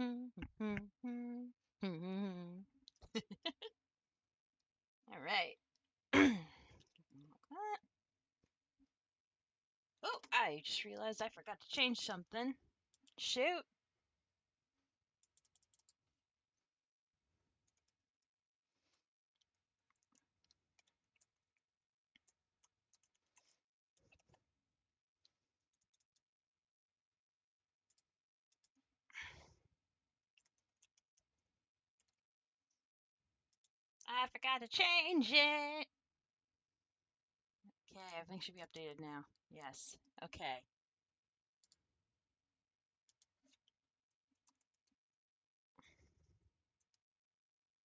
All right. Oh, I just realized I forgot to change something. Shoot. I forgot to change it. Okay, everything should be updated now. Yes. Okay.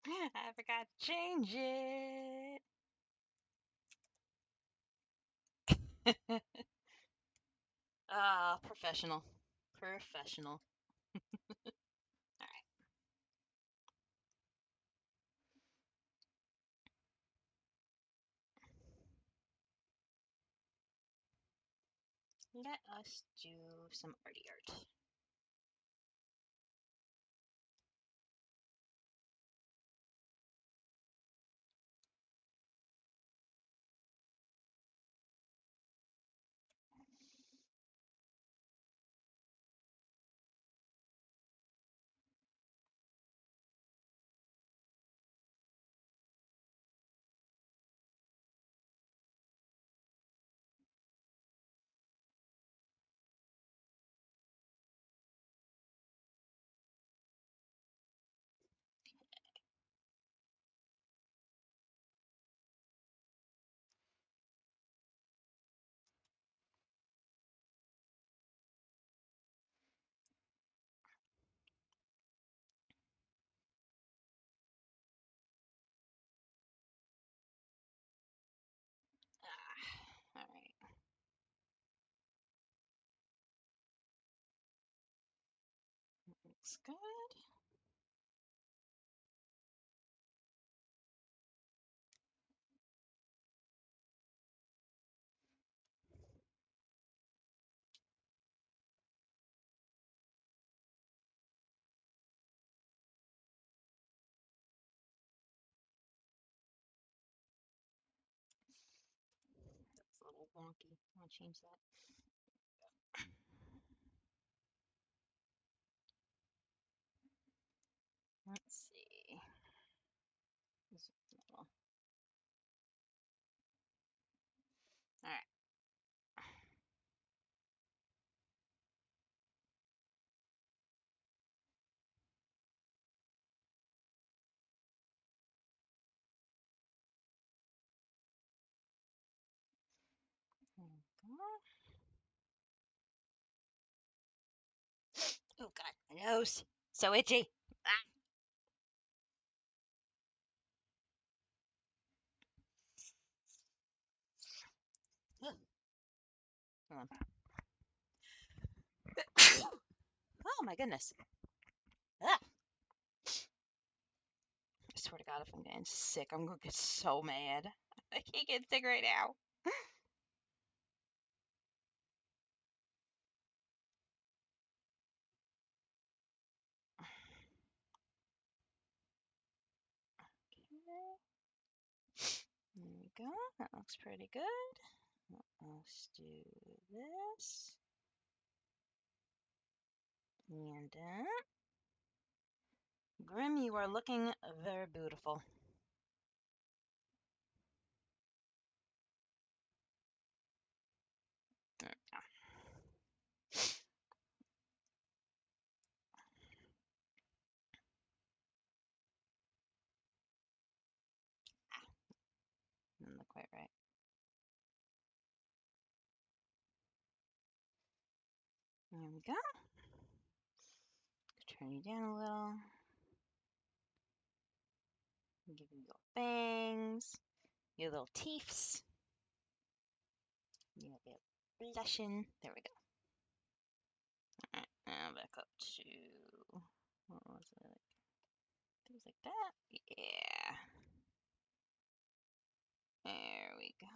I forgot to change it. Professional. Professional. All right. Let us do some arty art. All right. Looks good. That's a little wonky. I want to change that. Let's see. All right. There we go. Oh God, my nose. So itchy. Ah. Ugh. Hold on. Oh my goodness. Ah. I swear to God, if I'm getting sick, I'm gonna get so mad. I can't get sick right now. Okay. There we go. That looks pretty good. Let's do this. And Grim, you are looking very beautiful. There we go. Didn't look quite right. There we go. Turn you down a little. Give you little bangs. Your little teeths. You a bit blushing. There we go. Alright, now back up to what was it? Things like that. Yeah. There we go.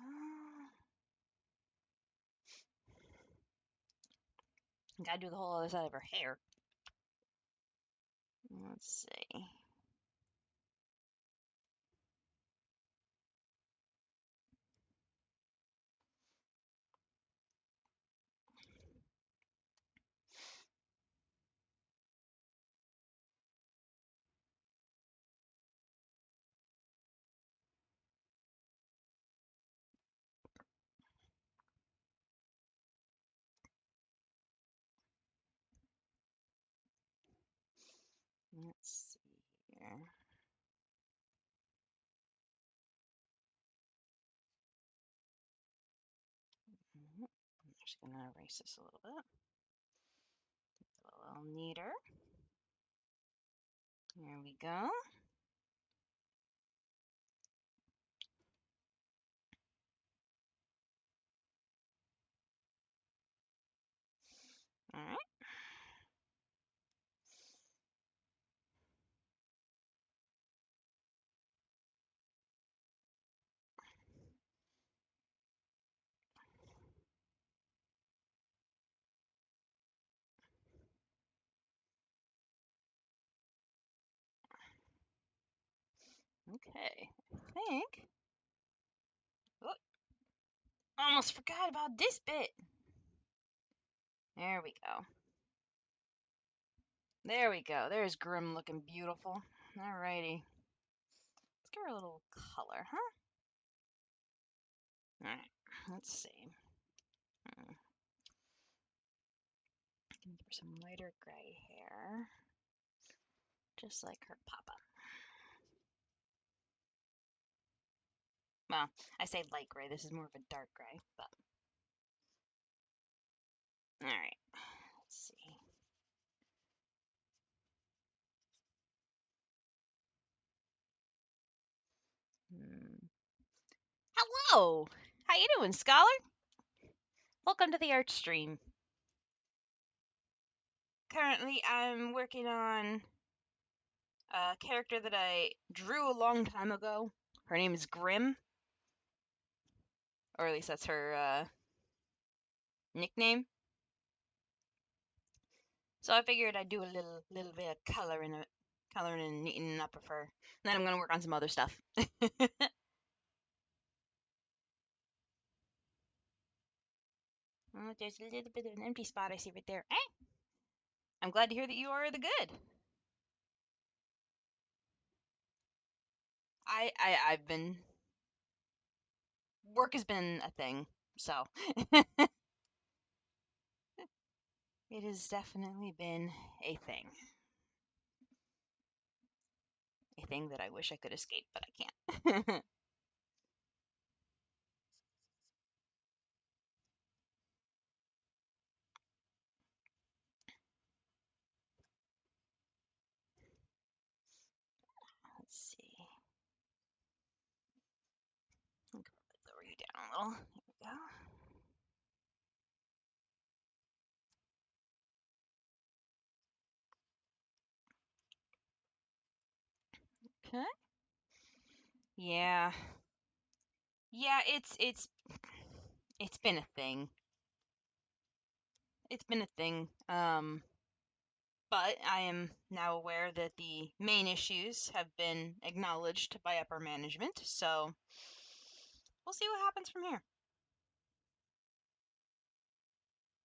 Gotta do the whole other side of her hair. Let's see. Let's see here. I'm just gonna erase this a little bit. A little neater. There we go. All right. Okay. I think. Oh, almost forgot about this bit. There we go. There we go. There's Grim looking beautiful. Alrighty. Let's give her a little color, huh? Alright. Let's see. Give her some lighter gray hair. Just like her papa. Well, I say light gray. This is more of a dark gray, but. Alright. Let's see. Hello! How you doing, Scholar? Welcome to the art stream. Currently, I'm working on a character that I drew a long time ago. Her name is Grim. Or at least that's her nickname. So I figured I'd do a little bit of coloring and neatening up of her. And then I'm gonna work on some other stuff. Oh, there's a little bit of an empty spot I see right there. Eh? I'm glad to hear that you are the good. I've been work has been a thing, so it has definitely been a thing. A thing that I wish I could escape, but I can't. Let's see. I'll lower you down a little. There we go. Okay. Yeah. Yeah, it's been a thing. It's been a thing. But I am now aware that the main issues have been acknowledged by upper management, so we'll see what happens from here.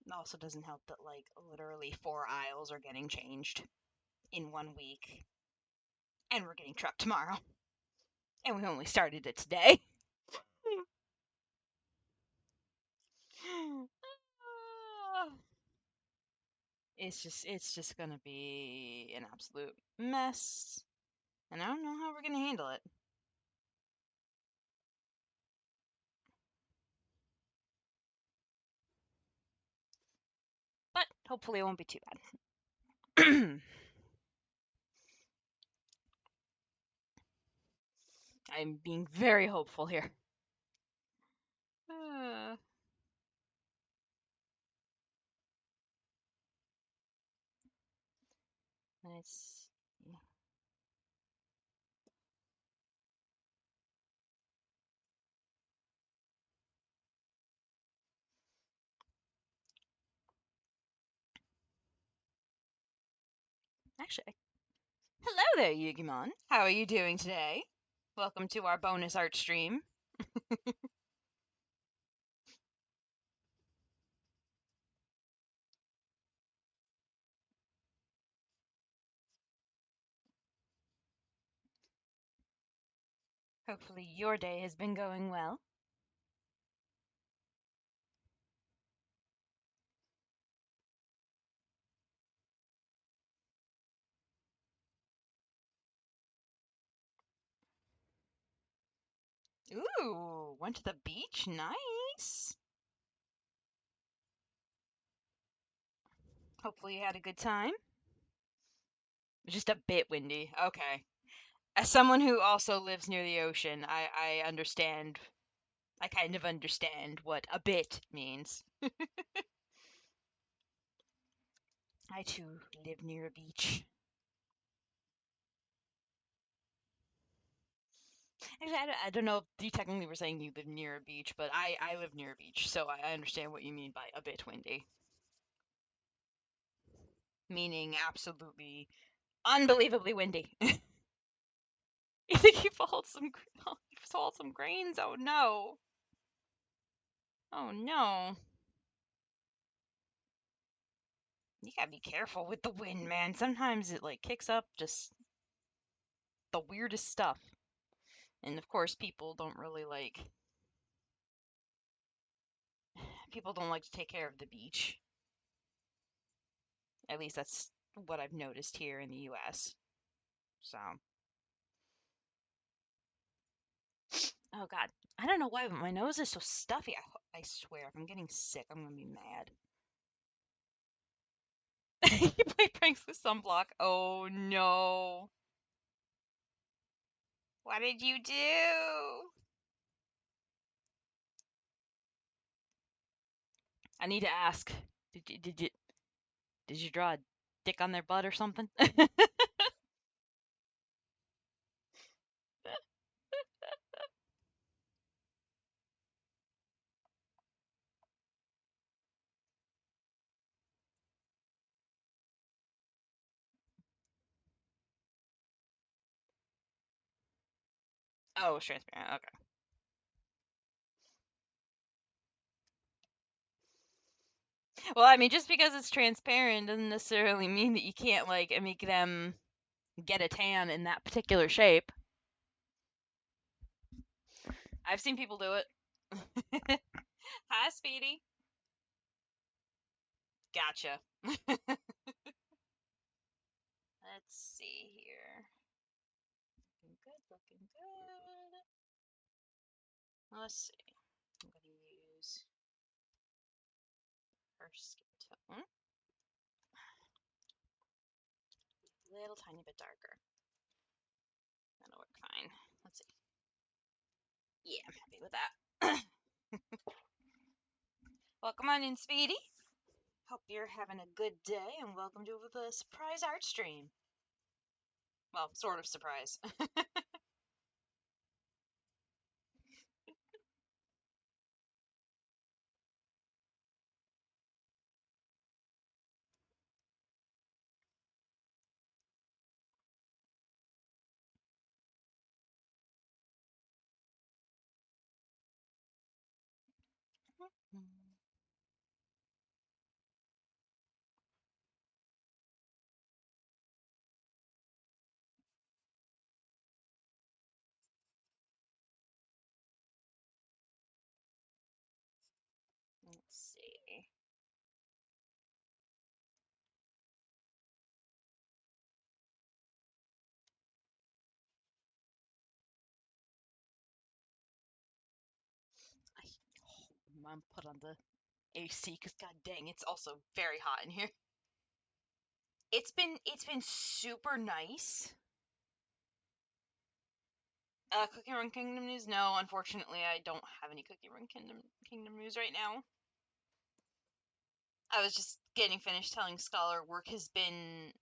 It also doesn't help that, like, literally 4 aisles are getting changed in 1 week, and we're getting trucked tomorrow, and we only started it today. It's just gonna be an absolute mess, and I don't know how we're gonna handle it. But hopefully it won't be too bad. I'm being very hopeful here. Uh, let's see. Actually, Hello there, Yugimon. How are you doing today? Welcome to our bonus art stream. Hopefully, your day has been going well. Ooh, went to the beach? Nice. Hopefully, you had a good time. Just a bit windy. Okay. As someone who also lives near the ocean, I understand. I kind of understand what a bit means. I too live near a beach. Actually, I don't know if you technically were saying you live near a beach, but I live near a beach, so I understand what you mean by a bit windy. Meaning absolutely unbelievably windy. You think you followed you followed some grains? Oh no. Oh no. You gotta be careful with the wind, man. Sometimes it like kicks up just the weirdest stuff. And of course people don't like to take care of the beach. At least that's what I've noticed here in the US. So, oh god. I don't know why, but my nose is so stuffy. I swear, if I'm getting sick, I'm gonna be mad. You play pranks with sunblock. Oh no. What did you do? I need to ask. Did you draw a dick on their butt or something? Oh, it's transparent. Okay. Well, I mean, just because it's transparent doesn't necessarily mean that you can't like make them get a tan in that particular shape. I've seen people do it. Hi, Speedy. Gotcha. Let's see here. Looking good, looking good. Let's see. I'm gonna use her skin tone. A little tiny bit darker. That'll work fine. Let's see. Yeah, I'm happy with that. Welcome on in, Speedy. Hope you're having a good day, and welcome to the surprise art stream. Well, sort of surprise. Let's see. I'm put on the AC because god dang, it's also very hot in here. It's been super nice. Cookie Run Kingdom news? No, unfortunately, I don't have any Cookie Run Kingdom news right now. I was just getting finished telling Scholar work has been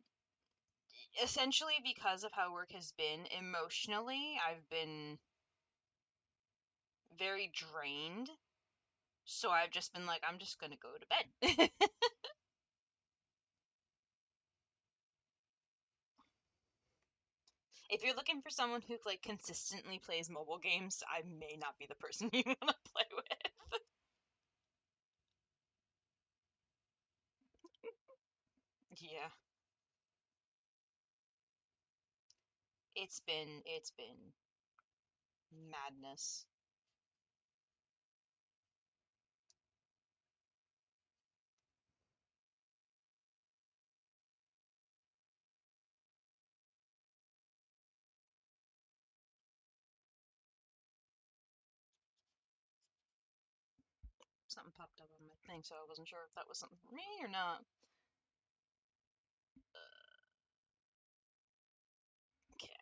essentially because of how work has been emotionally. I've been very drained, so I've just been like, I'm just gonna go to bed. If you're looking for someone who like consistently plays mobile games, I may not be the person you want to play with. Yeah, it's been madness. Something popped up on my thing, so I wasn't sure if that was something for me or not. Okay.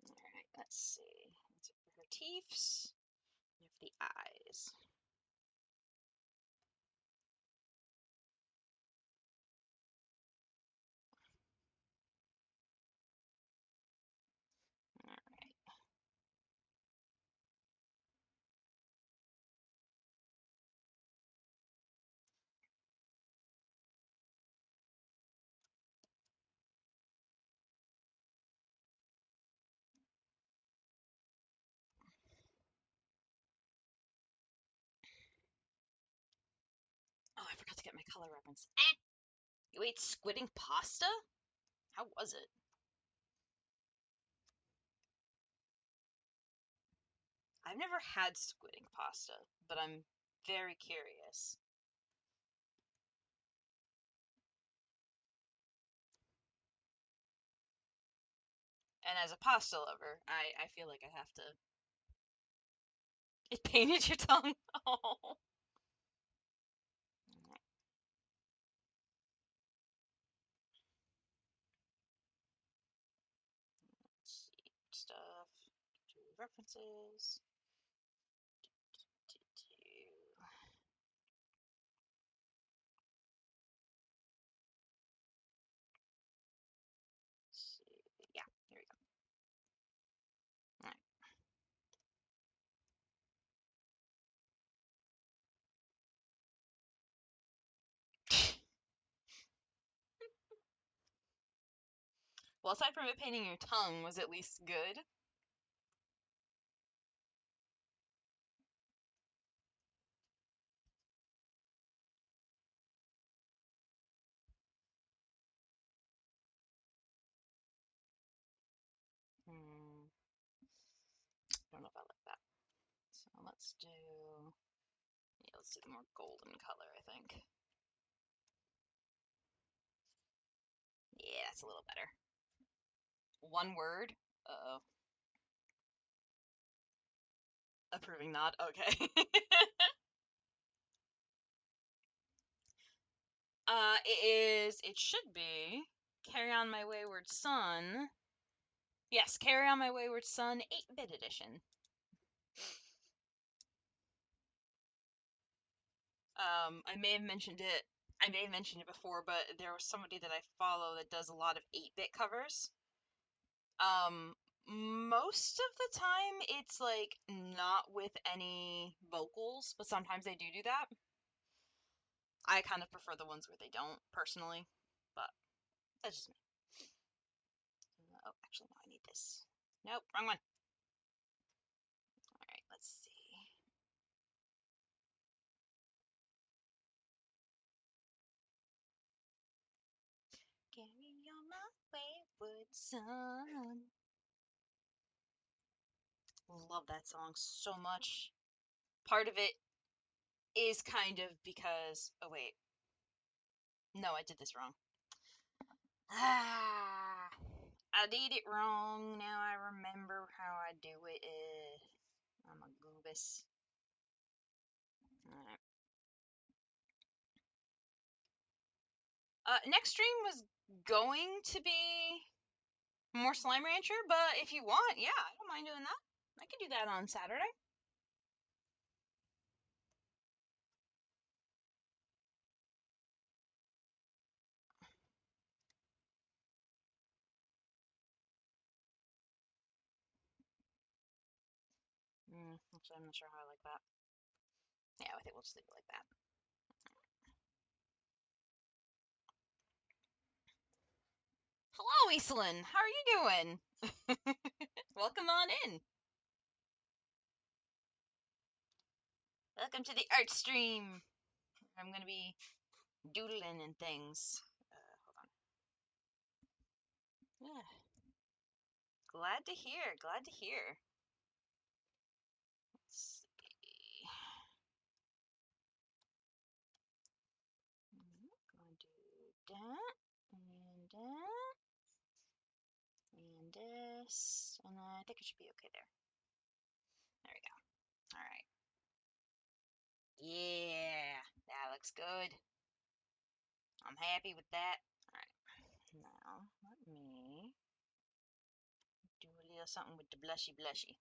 Alright, let's see. That's it for her teeths. We have the eyes. Alright. Oh, I forgot to get my color reference. You ate squidding pasta? How was it? I've never had squidding pasta, but I'm very curious. And as a pasta lover, I feel like I have to. It painted your tongue. Oh. Let's see stuff. Do references. See. Yeah, here we go. All right. Well, aside from it painting your tongue, was at least good. Hmm. Don't know if I like that. So let's do. Yeah, let's do the more golden color, I think. Yeah, that's a little better. One word. Uh oh. Approving nod. Okay. It is. It should be. Carry On My Wayward Son. Yes, Carry On My Wayward Son 8-bit edition. I may have mentioned it. I may have mentioned it before, but there was somebody that I follow that does a lot of 8-bit covers. Um, most of the time it's like not with any vocals, but sometimes they do that. I kind of prefer the ones where they don't, personally, but that's just me. Oh, actually, no, I need this. Nope, wrong one. All right, let's see. Carry on my wayward son. Love that song so much. Part of it is kind of because. Oh, wait. No, I did this wrong. Ah. I did it wrong. Now I remember how I do it. I'm a goobus. Alright. Next stream was going to be more Slime Rancher, but if you want, yeah, I don't mind doing that. I could do that on Saturday. Actually, I'm not sure how I like that. Yeah, I think we'll just leave it like that. Hello, Eastland. How are you doing? Welcome on in. Welcome to the art stream. I'm gonna be doodling and things. Hold on. Yeah. Glad to hear. Glad to hear. Let's see. Gonna do that and that and this, and I think it should be okay there. There we go. All right. Yeah, that looks good. I'm happy with that. All right. Now let me do a little something with the blushy blushy.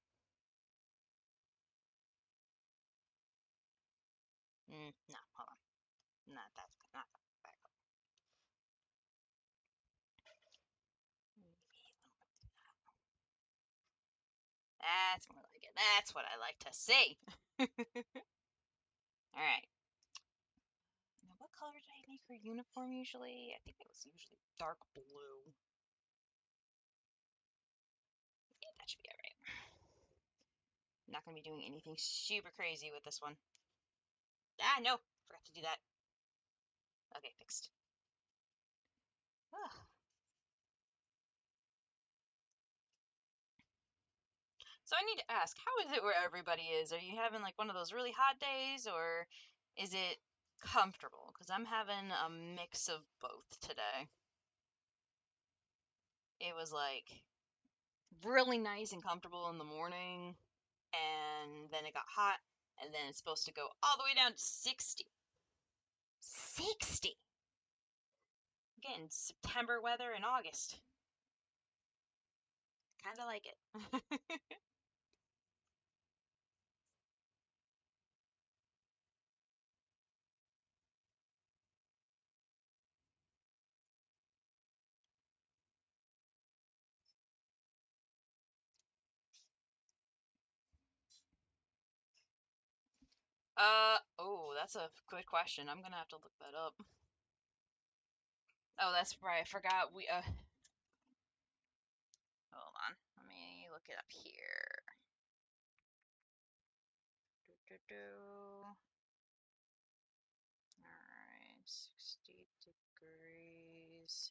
No, hold on. Not that. Not that. That's more like it. That's what I like to see. All right. Now, what color did I make her uniform usually? I think it was usually dark blue. Yeah, that should be all right. Not gonna be doing anything super crazy with this one. Ah, no, forgot to do that. Okay, fixed. Ugh. So I need to ask, how is it where everybody is? Are you having like one of those really hot days, or is it comfortable? Because I'm having a mix of both today. It was like really nice and comfortable in the morning, and then it got hot, and then it's supposed to go all the way down to 60. 60! Again, September weather in August. Kind of like it. Oh, that's a good question. I'm gonna have to look that up. Oh, that's right. I forgot hold on. Let me look it up here. Alright, 60 degrees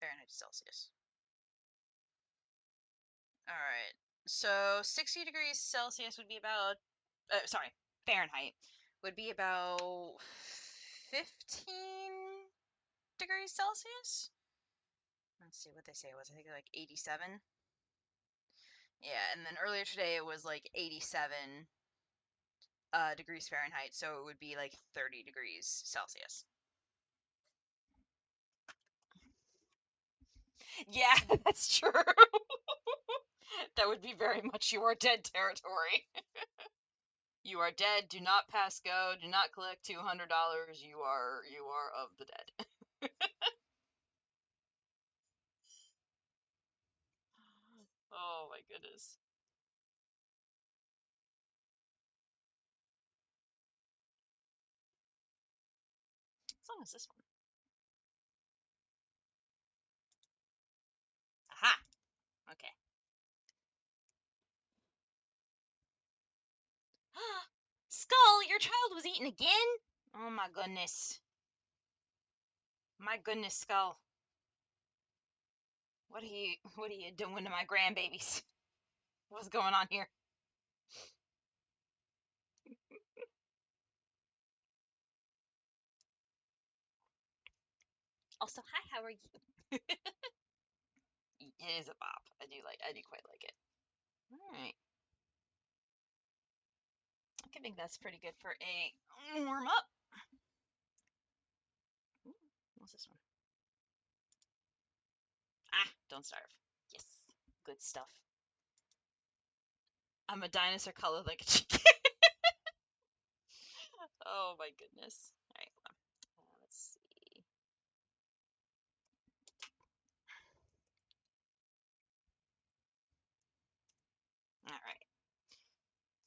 Fahrenheit Celsius. Alright, so 60 degrees Celsius would be about, sorry, Fahrenheit would be about 15 degrees Celsius? Let's see what they say it was. I think like 87. Yeah, and then earlier today it was like 87 degrees Fahrenheit, so it would be like 30 degrees Celsius. Yeah, that's true. That would be very much you are dead territory. You are dead. Do not pass go. Do not collect $200. You are of the dead. Oh my goodness. As long as this one. Aha. Okay. Skull, your child was eaten again? Oh my goodness. My goodness, Skull. What are you doing to my grandbabies? What's going on here? Also, hi, how are you? It is a bop. I do quite like it. All right. I think that's pretty good for a warm up. What's this one? Ah, don't starve. Yes, good stuff. I'm a dinosaur colored like a chicken. Oh my goodness. All right, hold on. Let's see. All right.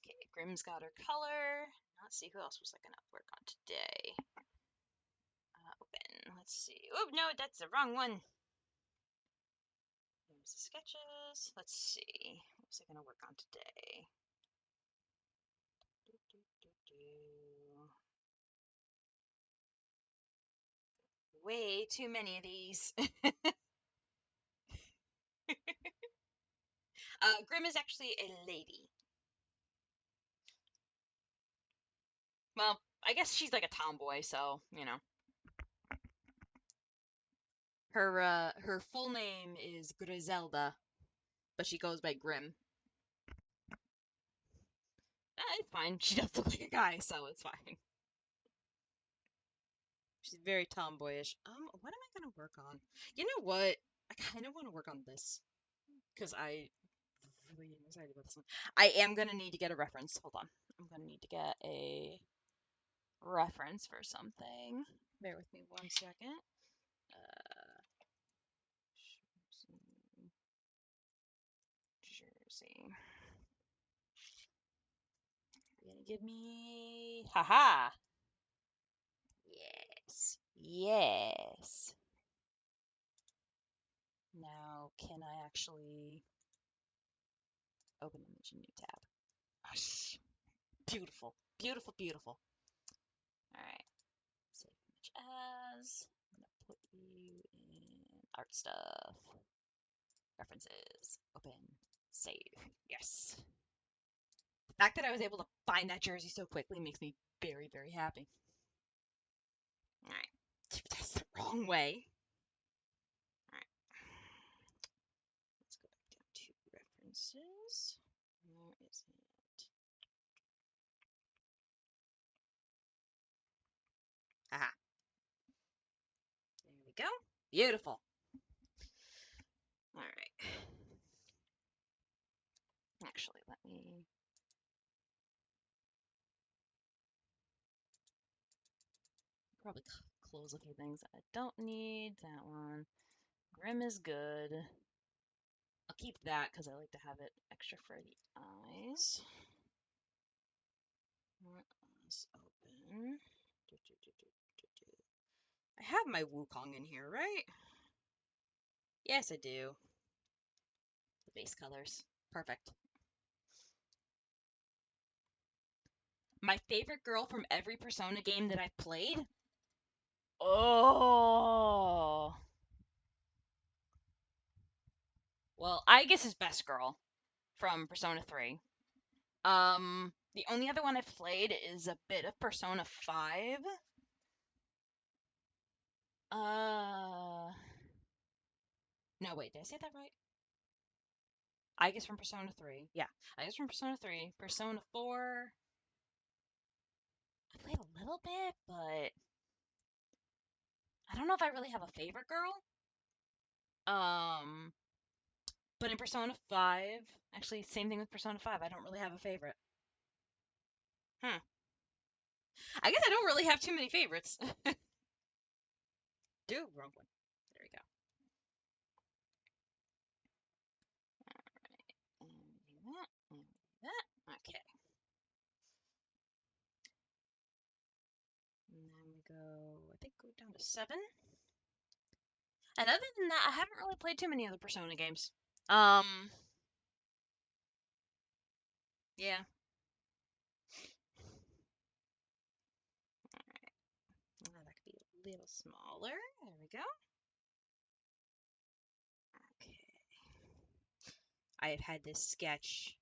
Okay, Grimm's got her color. Let's see, who else was I gonna work on today? Open. Let's see. Oh no, that's the wrong one. There's the sketches. Let's see. What was I gonna work on today? Way too many of these. Grimm is actually a lady. Well, I guess she's like a tomboy, so you know. Her full name is Griselda, but she goes by Grimm. It's fine. She does look like a guy, so it's fine. She's very tomboyish. What am I gonna work on? You know what? I kind of want to work on this because I really am excited about this one. I am gonna need to get a reference. Hold on. I'm gonna need to get a reference for something. Bear with me 1 second. Jersey. You're gonna give me. Haha! Yes. Yes. Now, can I actually open image in new tab? Gosh. Beautiful. Beautiful, beautiful. Alright. Save image as. I'm gonna put you in art stuff. References. Open. Save. Yes. The fact that I was able to find that jersey so quickly makes me very, very happy. Alright. That's the wrong way. Alright. Let's go back down to references. Where is it? Aha. There we go. Beautiful. Alright. Actually, let me probably close a few things I don't need. That one. Grimm is good. I'll keep that because I like to have it extra for the eyes. Let's open. I have my Wukong in here, right? Yes, I do. The base colors. Perfect. My favorite girl from every Persona game that I've played? Oh. Well, I guess is Best Girl from Persona 3. The only other one I've played is a bit of Persona 5. No, wait, did I say that right? I guess from Persona 3. Yeah, I guess from Persona 3. Persona 4. I played a little bit, but I don't know if I really have a favorite girl. Um, but in Persona 5, actually, same thing with Persona 5. I don't really have a favorite. I guess I don't really have too many favorites. Wrong one. There we go. Alright, and that. Okay. And then we go, I think, go down to 7. And other than that, I haven't really played too many other Persona games. Yeah. Alright. That could be a little smaller. There we go. Okay. I have had this sketch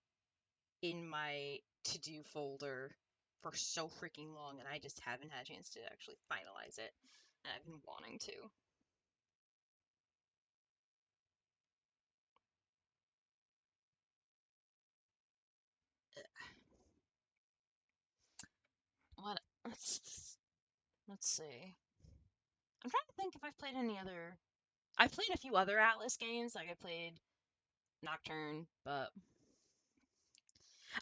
in my to-do folder for so freaking long, and I just haven't had a chance to actually finalize it. And I've been wanting to. Let's see. I'm trying to think if I've played any other. I've played a few other Atlas games. Like I played Nocturne, but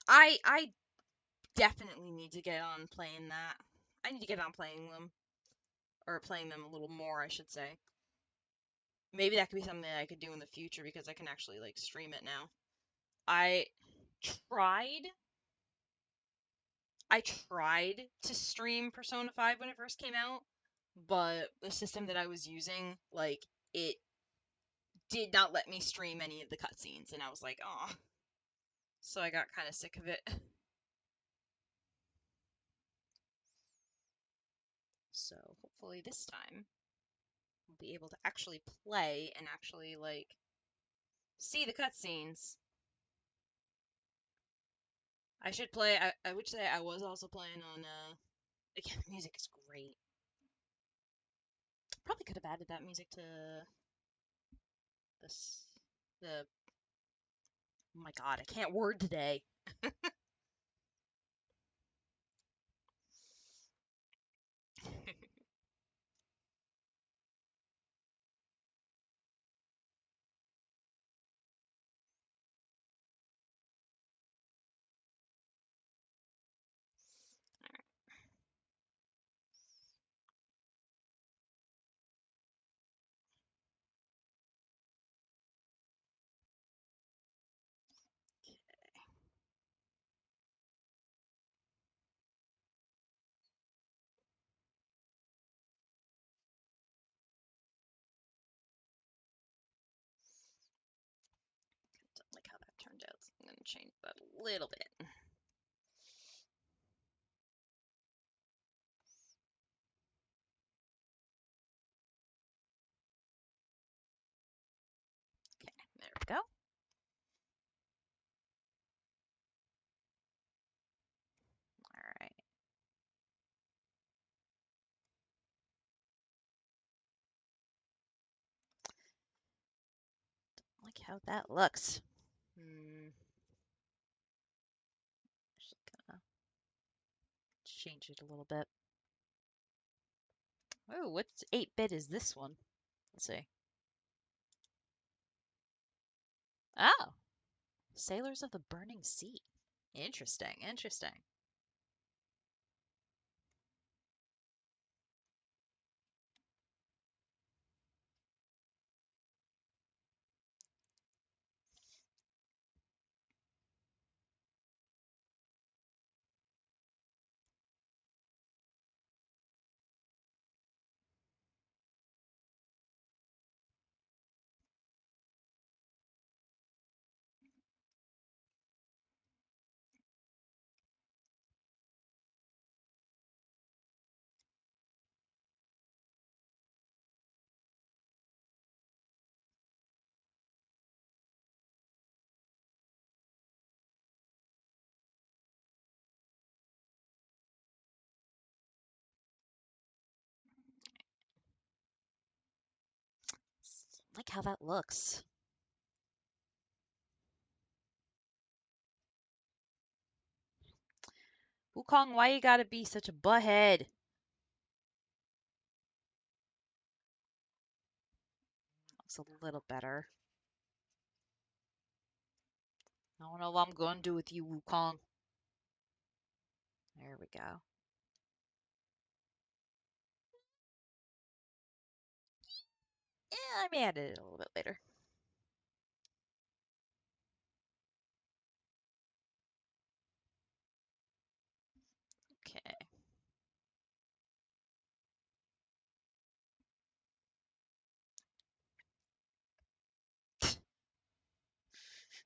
I definitely need to get on playing that. I need to get on playing them, or playing them a little more, I should say. Maybe that could be something that I could do in the future because I can actually like stream it now. I tried I tried to stream Persona 5 when it first came out, but the system that I was using, like, it did not let me stream any of the cutscenes, and I was like, oh. So I got kind of sick of it. So hopefully this time we'll be able to actually play and actually, like, see the cutscenes. I should play, I would say I was also playing on, again, the music is great. Probably could have added that music to this, the, oh my god, I can't word today. Don't like how that turned out, so I'm going to change that a little bit. Okay, there we go. Alright. Like how that looks. Just gonna change it a little bit. Oh, what's 8-bit is this one? Let's see. Oh, Sailors of the Burning Sea. Interesting, interesting. Like how that looks. Wukong, why you gotta be such a butthead? Looks a little better. I don't know what I'm gonna do with you, Wukong. There we go. Yeah, I may add it a little bit later. Okay.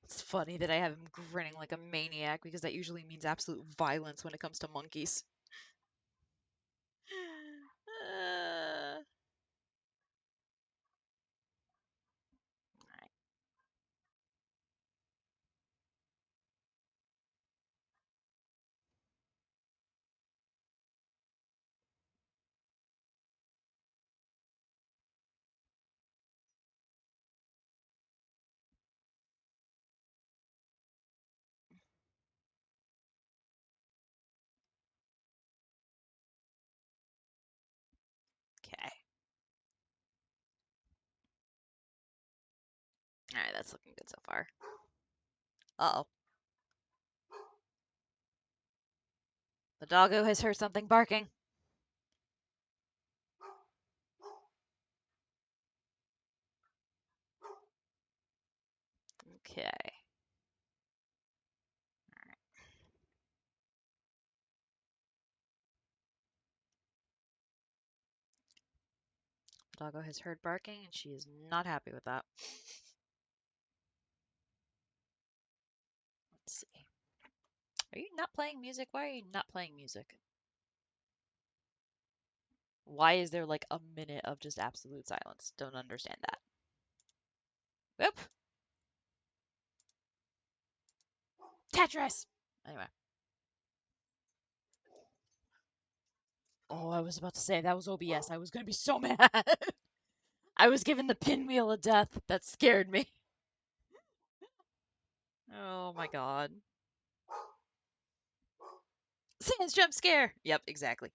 It's funny that I have him grinning like a maniac because that usually means absolute violence when it comes to monkeys. Uh, alright. Alright, that's looking good so far. Uh-oh. The doggo has heard something barking. Okay. The doggo has heard barking, and she is not happy with that. Let's see. Are you not playing music? Why are you not playing music? Why is there like a minute of just absolute silence? Don't understand that. Whoop! Tetris! Anyway. Oh, I was about to say that was OBS. I was gonna be so mad. I was given the pinwheel of death. That scared me. Oh my god. Sans jump scare! Yep, exactly.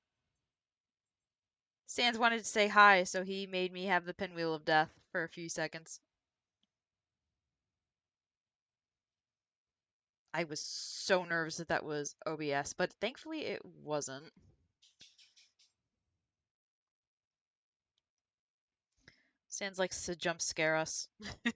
Sans wanted to say hi, so he made me have the pinwheel of death for a few seconds. I was so nervous that that was OBS, but thankfully it wasn't. Sans likes to jump scare us. Alright,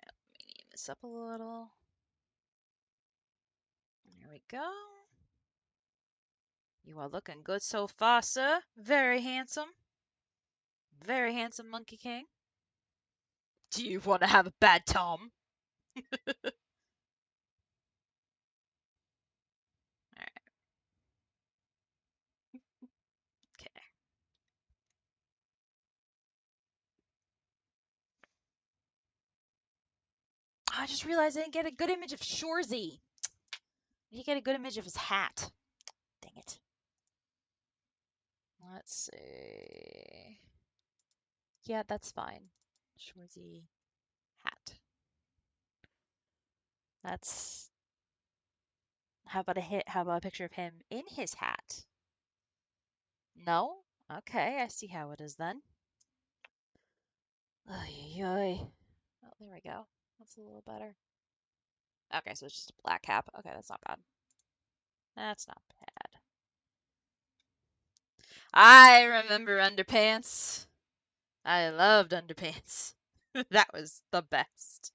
let me neat this up a little. There we go. You are looking good so far, sir. Very handsome. Very handsome, Monkey King. Do you want to have a bad time? Alright, okay. I just realized I didn't get a good image of Shorzy. I didn't get a good image of his hat. Dang it. Let's see. Yeah, that's fine. Shorzy hat. That's. How about a hit? How about a picture of him in his hat? No? Okay, I see how it is then. Ay, ay. Oh, there we go. That's a little better. Okay, so it's just a black cap. Okay, that's not bad. That's not bad. I remember underpants. I loved underpants. That was the best.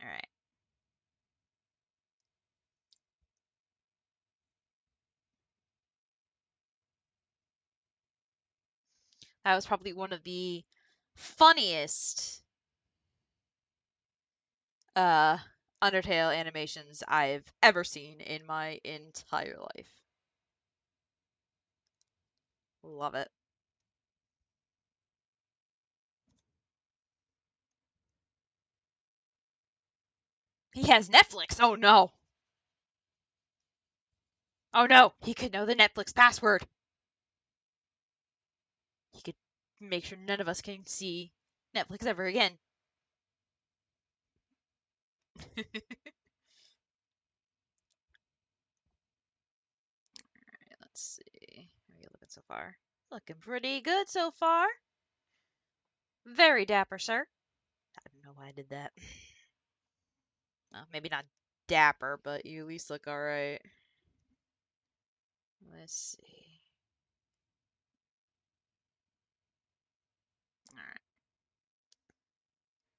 All right. That was probably one of the funniest uh Undertale animations I've ever seen in my entire life. Love it. He has Netflix. Oh no. Oh no. He could know the Netflix password. He could make sure none of us can see Netflix ever again. Let's see. How are you looking so far? Looking pretty good so far. Very dapper, sir. I don't know why I did that. Well, maybe not dapper, but you at least look alright. Let's see.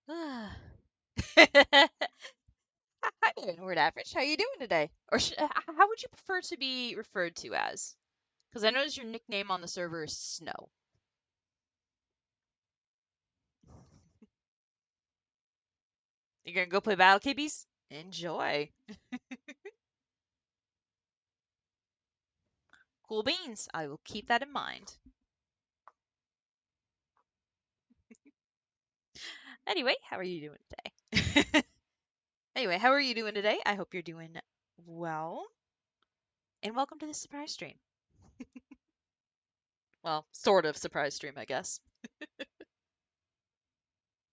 Alright. Hi there, word average. How you doing today? Or how would you prefer to be referred to as? Because I noticed your nickname on the server is Snow. You're gonna go play Battle Kibbies? Enjoy. Cool beans. I will keep that in mind. Anyway, how are you doing today? Anyway, how are you doing today? I hope you're doing well. And welcome to the surprise stream. Well, sort of surprise stream, I guess.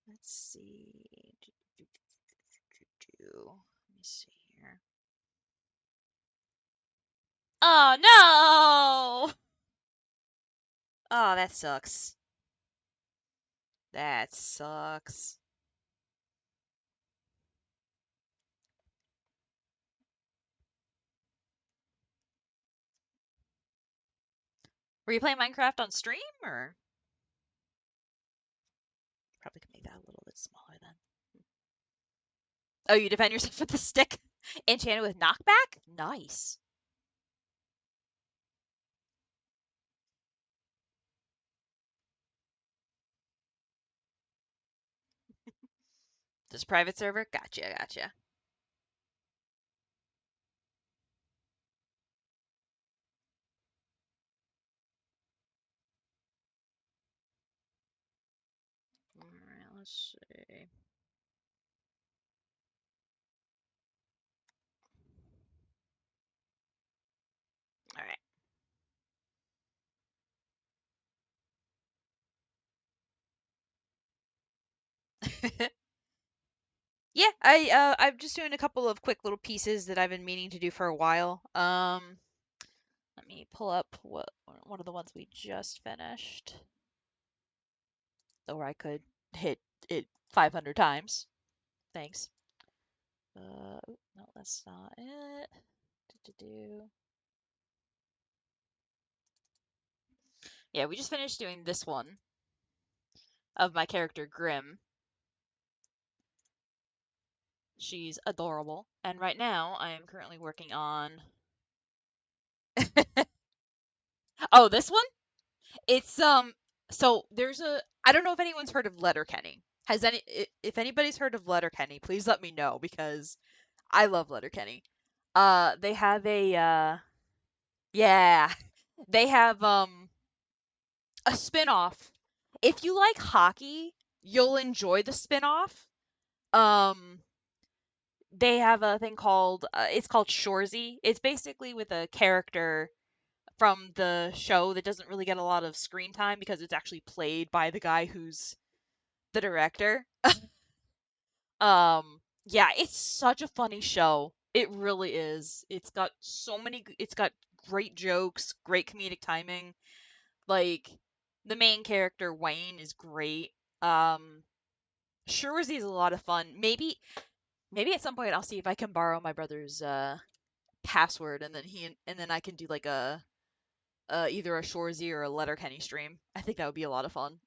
Let's see. me see here. Oh no! Oh, that sucks. That sucks. Were you playing Minecraft on stream or? Probably can make that a little bit smaller then. Oh, you defend yourself with the stick? Enchanted with knockback? Nice. This private server? Gotcha, gotcha. Alright, let's see. Alright. Yeah, I'm just doing a couple of quick little pieces that I've been meaning to do for a while. Let me pull up one of the ones we just finished. Or I could hit it 500 times. Thanks. No, that's not it. Do-do-do. Yeah, we just finished doing this one of my character Grim. She's adorable. And right now, I am currently working on. Oh, this one? It's So there's a. I don't know if anyone's heard of Letterkenny. If anybody's heard of Letterkenny, please let me know because I love Letterkenny. They have a yeah, they have a spin-off. If you like hockey, you'll enjoy the spin-off. Um, they have a thing called it's called Shoresy. It's basically with a character from the show that doesn't really get a lot of screen time because it's actually played by the guy who's the director. Yeah, it's such a funny show. It really is. It's got great jokes, great comedic timing. Like the main character Wayne is great. Um Shoresy is a lot of fun. Maybe at some point I'll see if I can borrow my brother's password and then I can do like a either a Shoresy or a Letterkenny stream. I think that would be a lot of fun.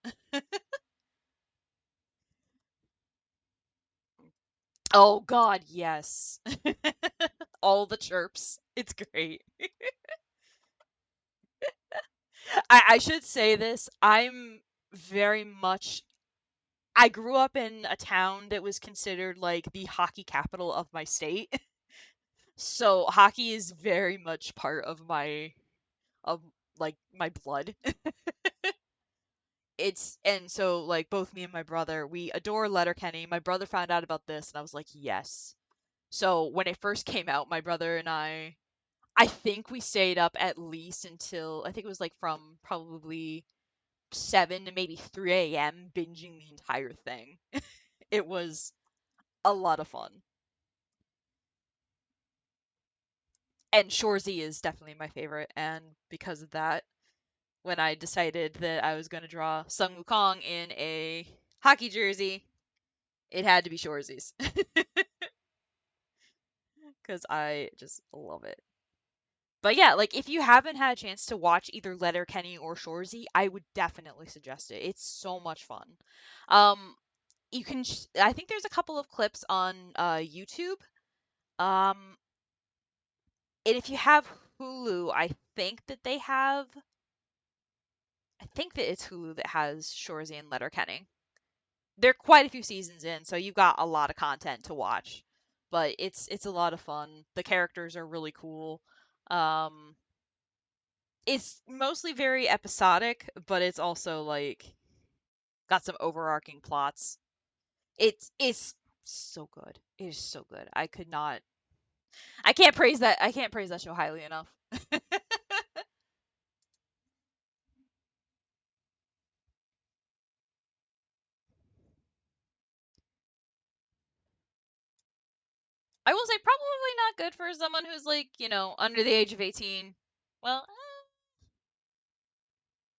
Oh God, yes. All the chirps. It's great. I should say this. Very much I grew up in a town that was considered like the hockey capital of my state. So hockey is very much part of like my blood. And so like both me and my brother, we adore Letterkenny. My brother found out about this and I was like, "Yes." So when it first came out, my brother and I think we stayed up at least until I think it was like from probably 7 to maybe 3 a.m. binging the entire thing. It was a lot of fun. And Shoresy is definitely my favorite, and because of that, when I decided that I was going to draw Sung Wukong in a hockey jersey, it had to be Shoresy's because I just love it. But yeah, like if you haven't had a chance to watch either Letterkenny or Shoresy, I would definitely suggest it. It's so much fun. Um, I think there's a couple of clips on YouTube. Um, and if you have Hulu, I think that it's Hulu that has Shoresy and Letterkenny. They're quite a few seasons in, so you've got a lot of content to watch. But it's a lot of fun. The characters are really cool. Um, it's mostly very episodic, but it's also like got some overarching plots. It's so good. It is so good. I can't praise that show highly enough. I will say probably not good for someone who's like, under the age of 18. Well,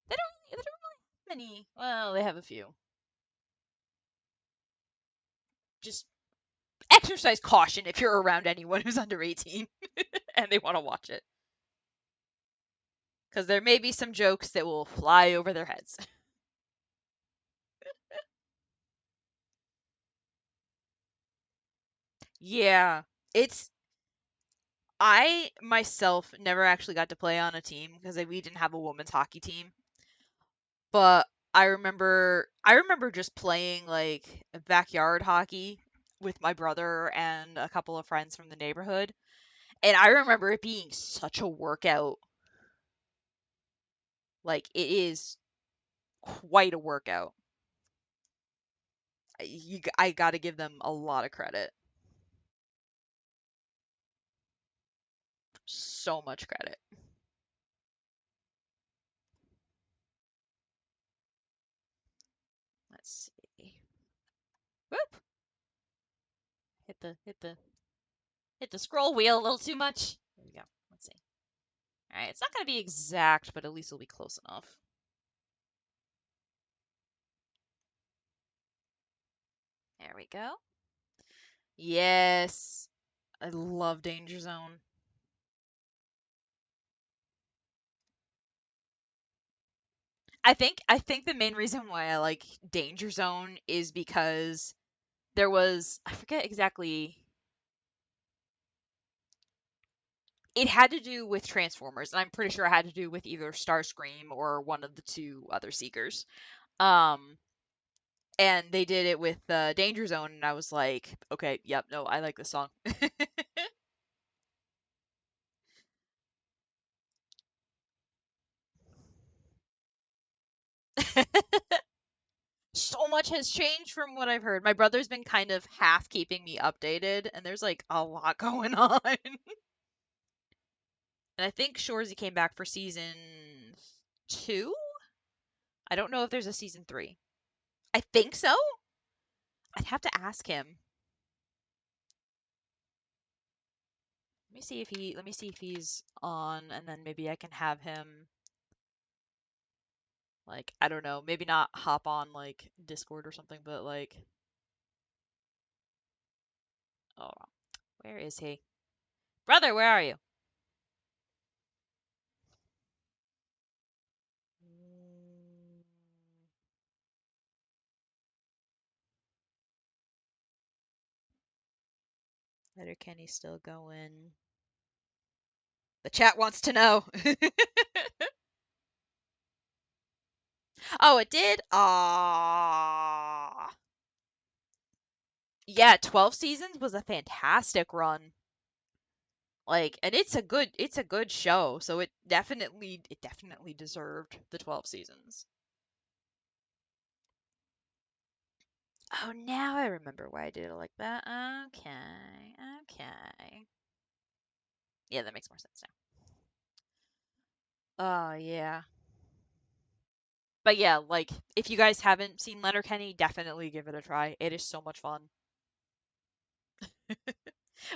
they don't really have many. Well, they have a few. Just exercise caution if you're around anyone who's under 18 and they want to watch it. Because there may be some jokes that will fly over their heads. Yeah, it's I myself never actually got to play on a team because we didn't have a women's hockey team. But I remember just playing like backyard hockey with my brother and a couple of friends from the neighborhood. And I remember it being such a workout. Like it is quite a workout. I got to give them a lot of credit. So much credit. Let's see. Whoop. Hit the scroll wheel a little too much. There we go. Let's see. All right, it's not going to be exact, but at least it'll be close enough. There we go. Yes. I love Danger Zone. I think the main reason why I like Danger Zone is because there was I forget exactly. It had to do with Transformers, and I'm pretty sure it had to do with either Starscream or one of the two other Seekers. Um, and they did it with Danger Zone, and I was like, okay, yep, no, I like this song. So much has changed from what I've heard. My brother's been kind of half keeping me updated, and there's like a lot going on. And I think Shorzy came back for season 2. I don't know if there's a season 3. I think so. I'd have to ask him. Let me see if he's on, and then maybe I can have him, like, I don't know, maybe not hop on like Discord or something, but like, oh, where is he? Brother, where are you? Mm, Letterkenny's still going. The chat wants to know. Oh, it did? Ah. Yeah, 12 seasons was a fantastic run. Like, and it's a good show, so it definitely deserved the 12 seasons. Oh, now I remember why I did it like that. Okay. Okay. Yeah, that makes more sense now. Oh, yeah. But yeah, like if you guys haven't seen Letterkenny, definitely give it a try. It is so much fun.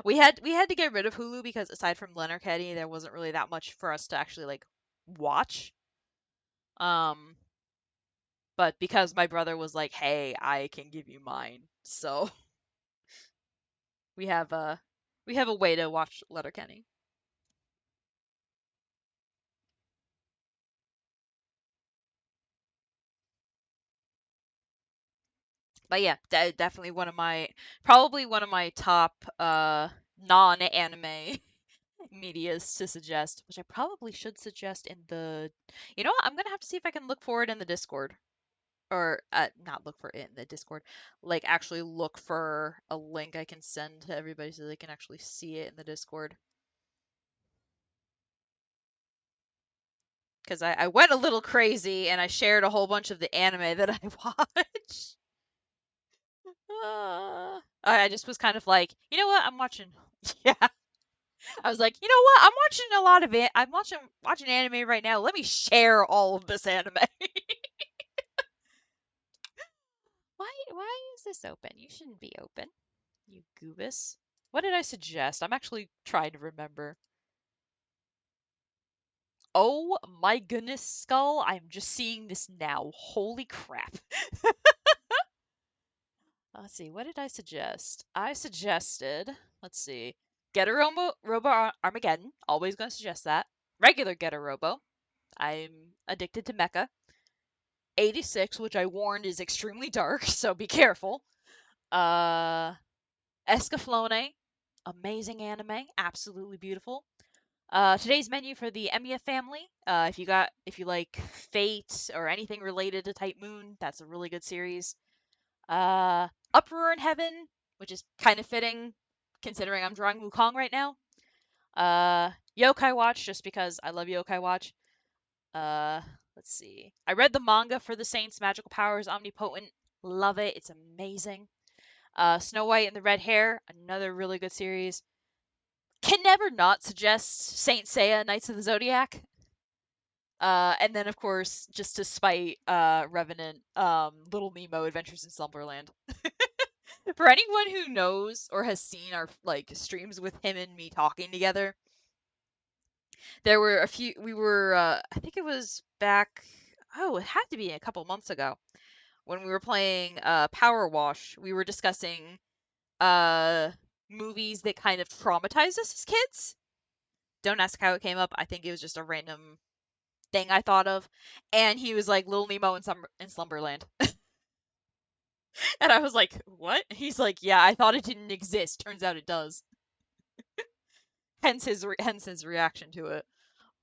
We had to get rid of Hulu because aside from Letterkenny, there wasn't really that much for us to actually like watch. Um, but because my brother was like, "Hey, I can give you mine," so we have a we have a way to watch Letterkenny. But yeah, definitely probably one of my top non-anime medias to suggest, which I probably should suggest in the. You know what? I'm gonna have to see if I can look for it in the Discord, or not look for it in the Discord, like actually look for a link I can send to everybody so they can actually see it in the Discord. Because I went a little crazy and I shared a whole bunch of the anime that I watch. I just was kind of like, you know what? I'm watching. Yeah, I was like, you know what? I'm watching a lot of it. I'm watching anime right now. Let me share all of this anime. Why is this open? You shouldn't be open. You goobus. What did I suggest? I'm actually trying to remember. Oh my goodness, Skull, I'm just seeing this now. Holy crap. Let's see, what did I suggest? I suggested, let's see, Get a Robo Armageddon. Always gonna suggest that. Regular Get a Robo. I'm addicted to Mecha. 86, which I warned is extremely dark, so be careful. Uh, Escaflowne. Amazing anime. Absolutely beautiful. Today's menu for the Emiya family. If you like Fate or anything related to Type Moon, that's a really good series. Uproar in Heaven, which is kind of fitting considering I'm drawing Wukong right now. Yokai Watch, just because I love Yokai Watch. Uh, let's see. I read the manga for the Saints' Magical Powers Omnipotent. Love it. It's amazing. Snow White and the Red Hair, another really good series. Can never not suggest Saint Seiya, Knights of the Zodiac. And then of course, just to spite Revenant, Little Nemo Adventures in Slumberland. For anyone who knows or has seen our like streams with him and me talking together, there were a few we were I think it was back, oh, it had to be a couple months ago when we were playing Power Wash. We were discussing uh movies that kind of traumatized us as kids. Don't ask how it came up. I think it was just a random thing I thought of. And he was like Little Nemo in Slumberland. And I was like, "What?" He's like, "Yeah, I thought it didn't exist. Turns out it does." Hence his reaction to it.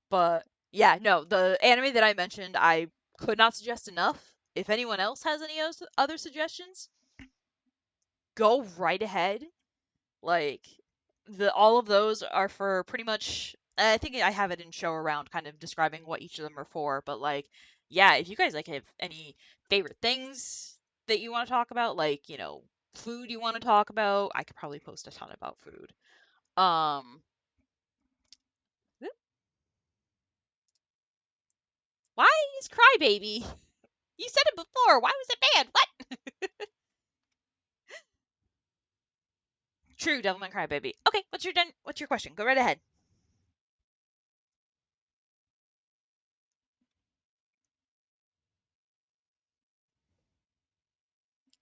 But yeah, no, the anime that I mentioned, I could not suggest enough. If anyone else has any other suggestions, go right ahead. Like the all of those are for pretty much. I think I have it in show around, kind of describing what each of them are for. But like, yeah, if you guys like have any favorite things that you want to talk about, like food you want to talk about, I could probably post a ton about food. Um, why is Crybaby? You said it before. Why was it banned? What? True, Devilman Crybaby. Okay, what's your question? Go right ahead.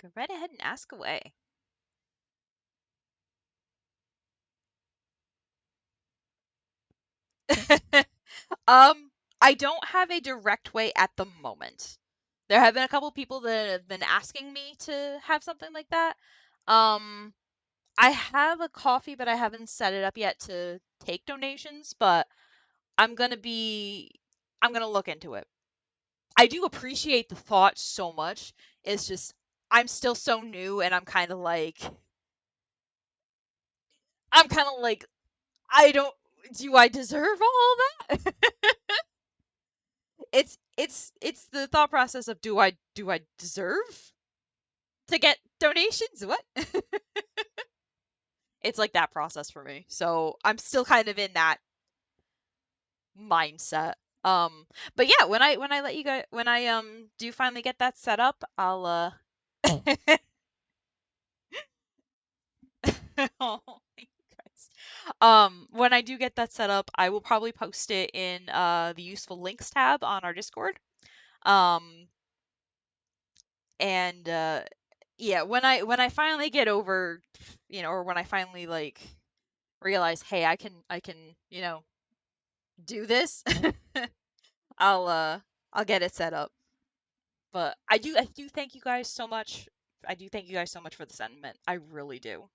Go right ahead and ask away. Um, I don't have a direct way at the moment. There have been a couple people that have been asking me to have something like that. Um, I have a coffee, but I haven't set it up yet to take donations, but I'm gonna be I'm gonna look into it. I do appreciate the thought so much. It's just I'm still so new and I'm kind of like I don't do I deserve all that? It's the thought process of do I deserve to get donations? What? It's like that process for me. So I'm still kind of in that mindset. Um, but yeah, when I let you guys when I do finally get that set up, I'll oh, you guys. When I do get that set up, I will probably post it in the useful links tab on our Discord. Um, and yeah, when I finally get over, or when I finally like realize, hey, I can do this, I'll uh I'll get it set up. But I do thank you guys so much. I do thank you guys so much for the sentiment. I really do.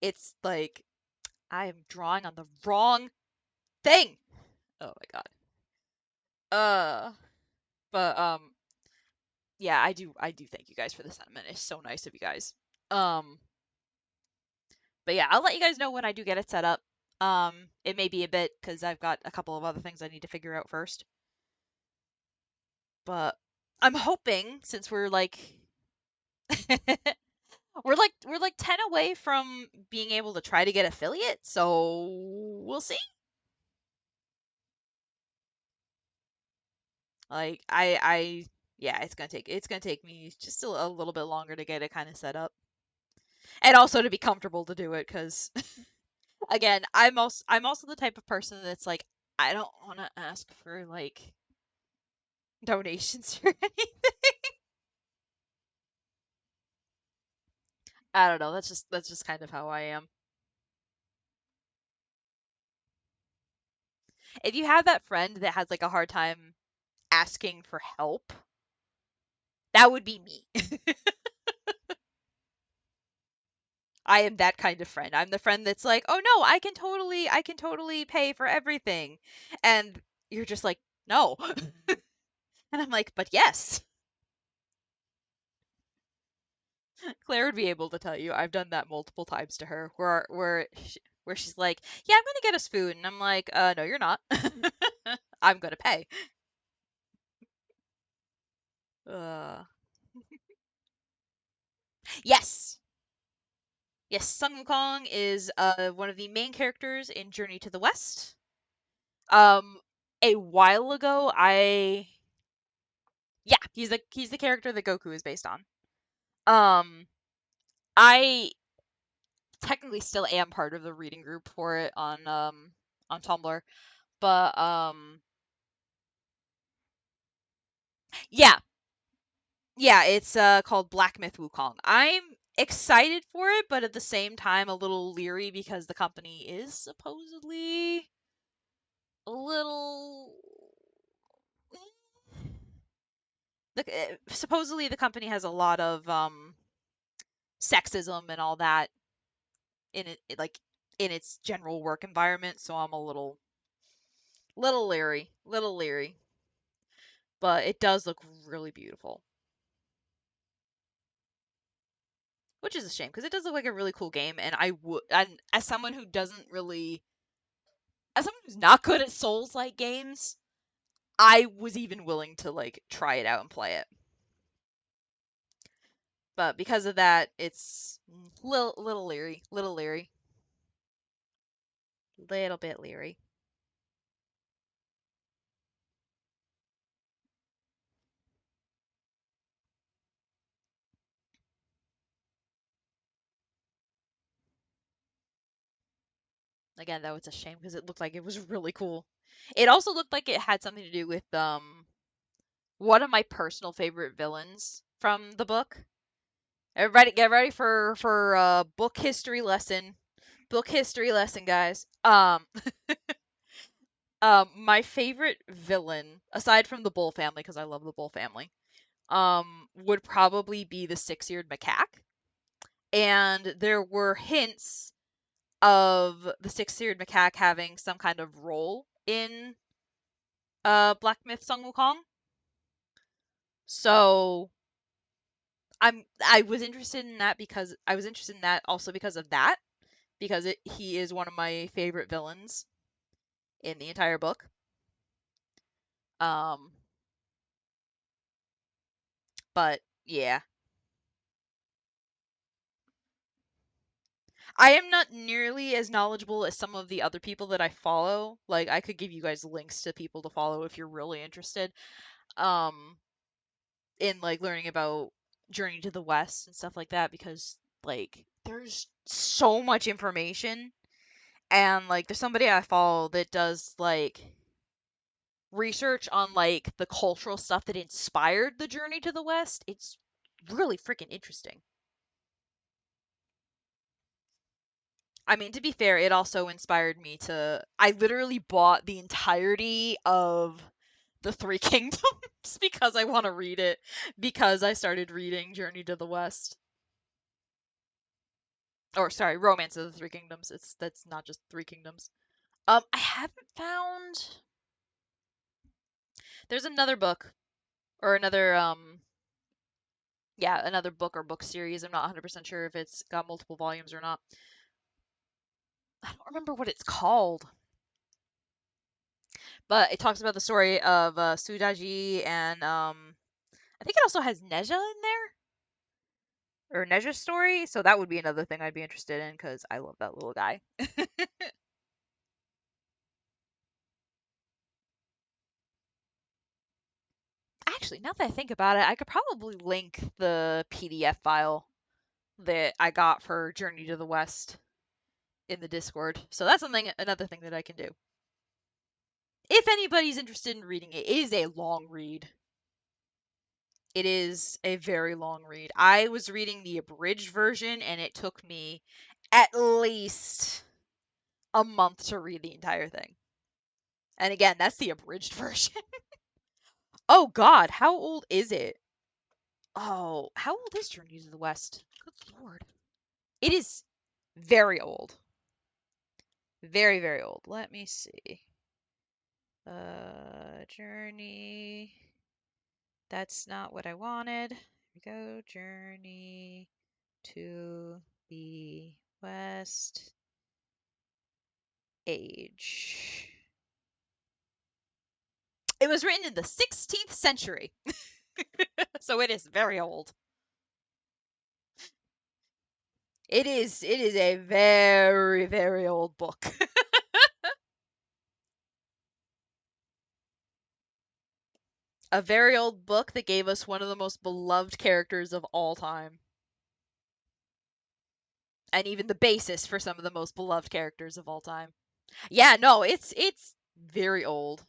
It's like I am drawing on the wrong thing. Oh my god. Uh, but yeah, I do thank you guys for the sentiment. It's so nice of you guys. Um, but yeah, I'll let you guys know when I do get it set up. It may be a bit because I've got a couple of other things I need to figure out first. But I'm hoping since we're like we're like 10 away from being able to try to get affiliate, so we'll see. Like I yeah, it's gonna take me just a little bit longer to get it kind of set up. And also to be comfortable to do it, because again, I'm also the type of person that's like, I don't want to ask for like donations or anything. I don't know. That's just kind of how I am. If you have that friend that has like a hard time asking for help, that would be me. I am that kind of friend. I'm the friend that's like, "Oh no, I can totally pay for everything." And you're just like, "No." And I'm like, "But yes." Claire would be able to tell you. I've done that multiple times to her where she's like, "Yeah, I'm going to get us food." And I'm like, no, you're not. I'm going to pay." Uh, yes. Yes, Sun Wukong is one of the main characters in Journey to the West. Um, a while ago, yeah, he's the character that Goku is based on. Um, I technically still am part of the reading group for it on Tumblr, but yeah, yeah, it's called Black Myth Wukong. I'm excited for it, but at the same time a little leery because the company is supposedly a little supposedly the company has a lot of sexism and all that in like in its general work environment, so I'm a little leery, but it does look really beautiful, which is a shame because it does look like a really cool game, and and as someone who doesn't really, as someone who's not good at Souls-like games, I was even willing to like try it out and play it. But because of that, it's little leery, little bit leery. Again, though, it's a shame because it looked like it was really cool. It also looked like it had something to do with one of my personal favorite villains from the book. Everybody get ready for book history lesson. Book history lesson, guys. My favorite villain, aside from the Bull family, because I love the Bull family, would probably be the six-eared macaque. And there were hints of the six-eared macaque having some kind of role in Black Myth Sun Wukong. So I was interested in that because I was interested in that also because of that, because he is one of my favorite villains in the entire book. Um, but yeah, I am not nearly as knowledgeable as some of the other people that I follow. Like I could give you guys links to people to follow if you're really interested. Um, in like learning about Journey to the West and stuff like that because like there's so much information, and like there's somebody I follow that does like research on like the cultural stuff that inspired the Journey to the West. It's really freaking interesting. I mean, to be fair, it also inspired me to. I literally bought the entirety of the Three Kingdoms because I want to read it because I started reading Journey to the West. Or sorry, Romance of the Three Kingdoms. That's not just Three Kingdoms. I haven't found. There's another book or another yeah, another book or book series. I'm not 100% sure if it's got multiple volumes or not. I don't remember what it's called, but it talks about the story of Sudaji and I think it also has Neja in there or Neja's story. So that would be another thing I'd be interested in because I love that little guy. Actually, now that I think about it, I could probably link the PDF file that I got for Journey to the West in the Discord. So that's another thing that I can do. If anybody's interested in reading it, it is a long read. It is a very long read. I was reading the abridged version and it took me at least a month to read the entire thing. And again, that's the abridged version. Oh god, how old is it? Oh, how old is Journey to the West? Good lord. It is very old. Very, very old. Let me see. Journey. That's not what I wanted. Here we go. Journey to the West. Age. It was written in the 16th century. So it is very old. It is a very, very old book. A very old book that gave us one of the most beloved characters of all time. And even the basis for some of the most beloved characters of all time. Yeah, no, it's very old.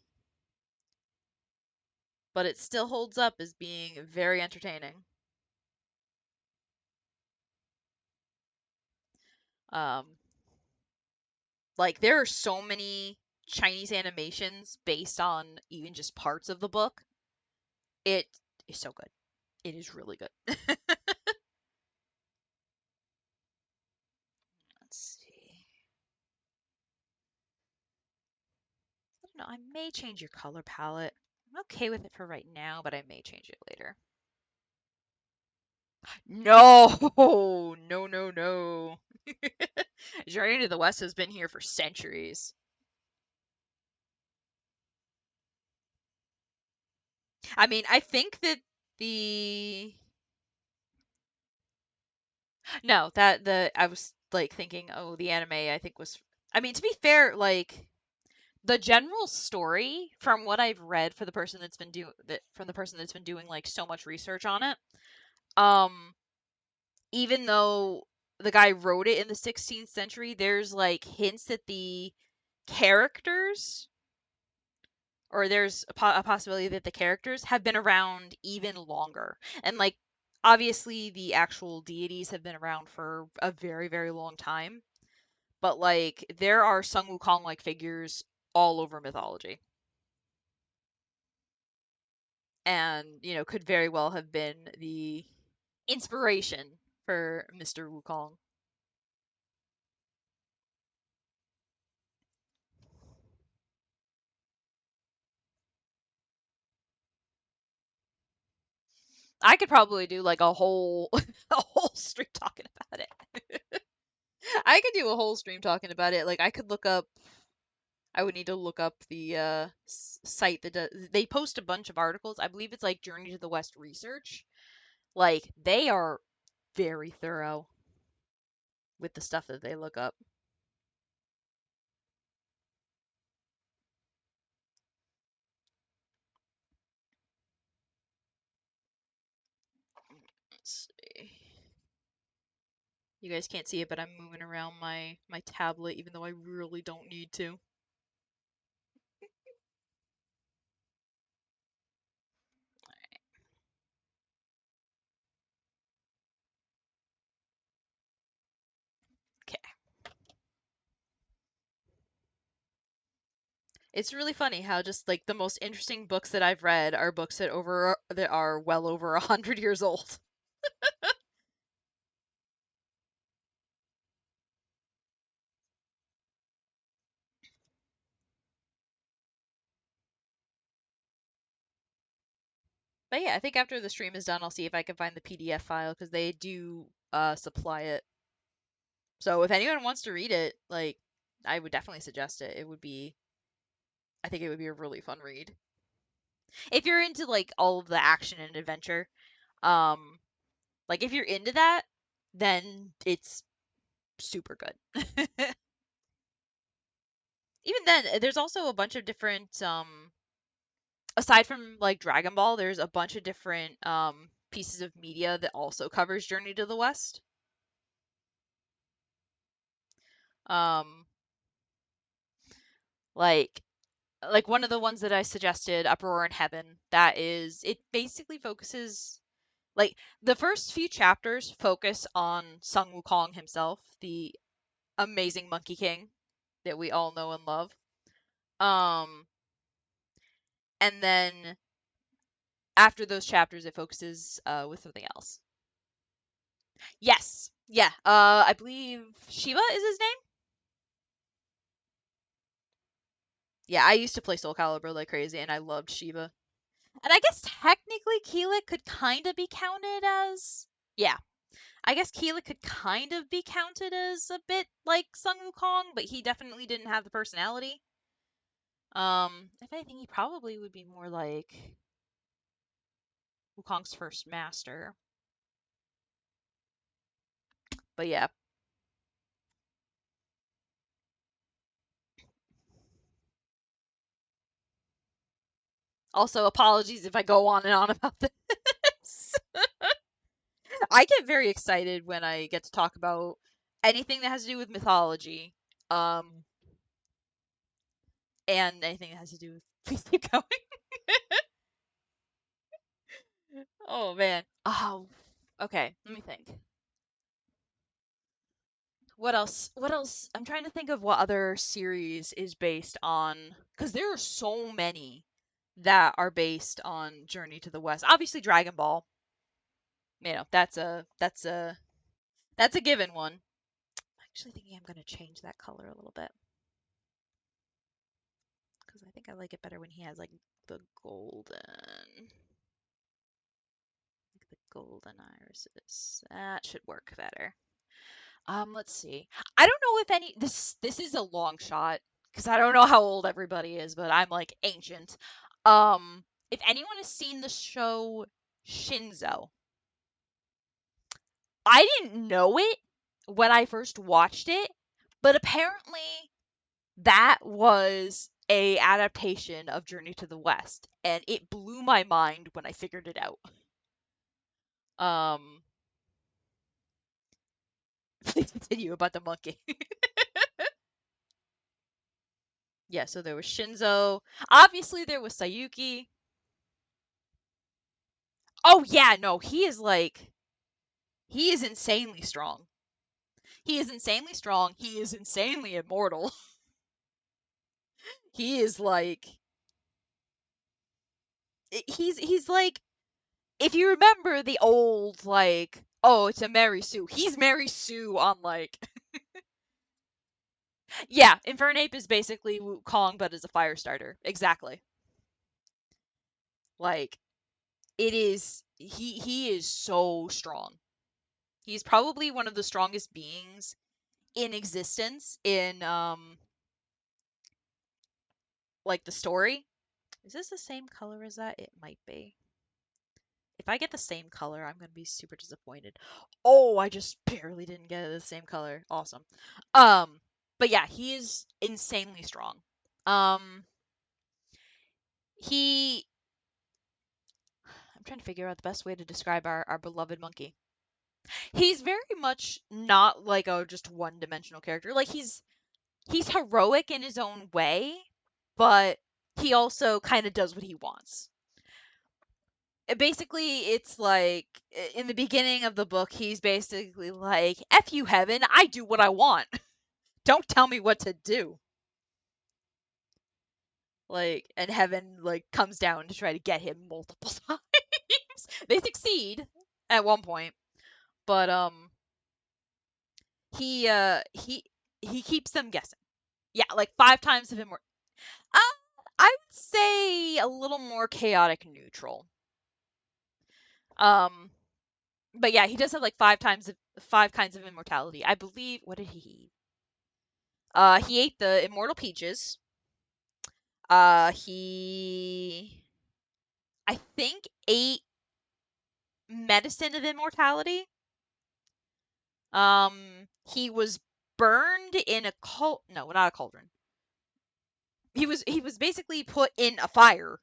But it still holds up as being very entertaining. Um like there are so many Chinese animations based on even just parts of the book. It is so good. It is really good. Let's see. I don't know. I may change your color palette. I'm okay with it for right now, but I may change it later. No, no, no, no. Journey to the West has been here for centuries. I mean, I think that the no, that the I was like thinking, oh, the anime I think was I mean, to be fair, like the general story from what I've read for the person that's been doing like so much research on it, um even though the guy wrote it in the 16th century, there's like hints that the characters or there's a possibility that the characters have been around even longer. And like obviously the actual deities have been around for a very, very long time, but like there are Sun Wukong like figures all over mythology. And, could very well have been the inspiration for Mr. Wukong. I could probably do like a whole a whole stream talking about it. I could do a whole stream talking about it. Like I would need to look up the site that they post a bunch of articles. I believe it's like Journey to the West Research. Like they are very thorough with the stuff that they look up. Let's see. You guys can't see it, but I'm moving around my tablet even though I really don't need to. Okay. It's really funny how just like the most interesting books that I've read are books that are well over 100 years old. But yeah, I think after the stream is done, I'll see if I can find the PDF file because they do supply it. So if anyone wants to read it, like I would definitely suggest it. I think it would be a really fun read. If you're into like all of the action and adventure, um, like if you're into that, then it's super good. Even then, there's also a bunch of different aside from like Dragon Ball, there's a bunch of different pieces of media that also covers Journey to the West. Um, like one of the ones that I suggested, Uproar in Heaven, it basically focuses, like, the first few chapters focus on Sun Wukong himself, the amazing Monkey King that we all know and love. And then after those chapters, it focuses with something else. Yes, yeah. I believe Shiva is his name. Yeah, I used to play Soul Calibur like crazy, and I loved Shiva. And I guess technically Keelik could kind of be counted as, yeah. I guess Keelik could kind of be counted as a bit like Sun Wukong, but he definitely didn't have the personality. If anything, he probably would be more like Wukong's first master. But yeah. Also, apologies if I go on and on about this. I get very excited when I get to talk about anything that has to do with mythology. And anything that has to do with please keep going. Oh man. Oh, okay. Let me think. What else? What else? I'm trying to think of what other series is based on, because there are so many that are based on Journey to the West. Obviously, Dragon Ball. You know, that's a given one. I'm actually thinking I'm gonna change that color a little bit because I think I like it better when he has like the golden irises. That should work better. Let's see. I don't know if any this is a long shot because I don't know how old everybody is, but I'm like ancient. If anyone has seen the show Shinzo, I didn't know it when I first watched it, but apparently that was a adaptation of Journey to the West, and it blew my mind when I figured it out. Um, please continue about the monkey. Yeah, so there was Shinzo. Obviously, there was Sayuki. Oh yeah, no, he is insanely strong. He is insanely strong. He is insanely immortal. He is like he's like, if you remember the old, like, oh, it's a Mary Sue. He's Mary Sue on like yeah, Infernape is basically Kong but as a fire starter. Exactly. Like, it is he is so strong. He's probably one of the strongest beings in existence in like the story. Is this the same color as that? It might be. If I get the same color, I'm gonna be super disappointed. Oh, I just barely didn't get the same color. Awesome. Um, but yeah, he is insanely strong. Um, he. I'm trying to figure out the best way to describe our beloved monkey. He's very much not like a just one-dimensional character. Like, he's heroic in his own way, but he also kind of does what he wants. Basically, it's like in the beginning of the book, he's basically like, F you, heaven, I do what I want. Don't tell me what to do. Like, and heaven, like, comes down to try to get him multiple times. They succeed at one point, but, he, uh, he, he keeps them guessing. Yeah, like 5 times of him. I would say a little more chaotic neutral. Um, but yeah, he does have like 5 kinds of immortality. I believe. What did he eat? He ate the immortal peaches. He, I think, ate medicine of immortality. He was burned in a no, not a cauldron. He was basically put in a fire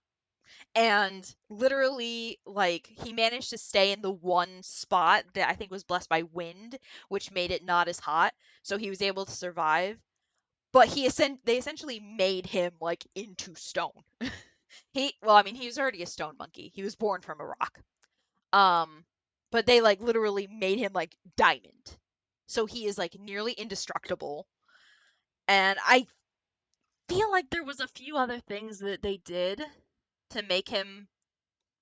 and literally like he managed to stay in the one spot that I think was blessed by wind, which made it not as hot, so he was able to survive. But they essentially made him like into stone. Well, I mean, he was already a stone monkey. He was born from a rock. Um, but they like literally made him like diamond. So he is like nearly indestructible. And I feel like there was a few other things that they did to make him,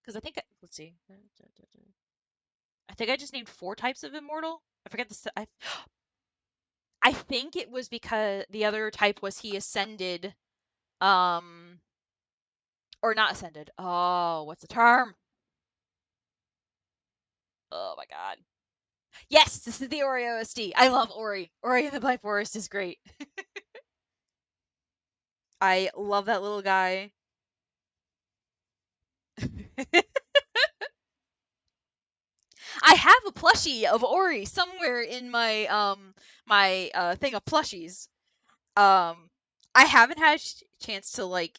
because I think let's see. I think I just named four types of immortal. I forget the I think it was because the other type was he ascended, um or not ascended. Oh, what's the term? Oh my god. Yes, this is the Ori OSD. I love Ori. Ori in the Blind Forest is great. I love that little guy. I have a plushie of Ori somewhere in my thing of plushies. Um I haven't had chance to like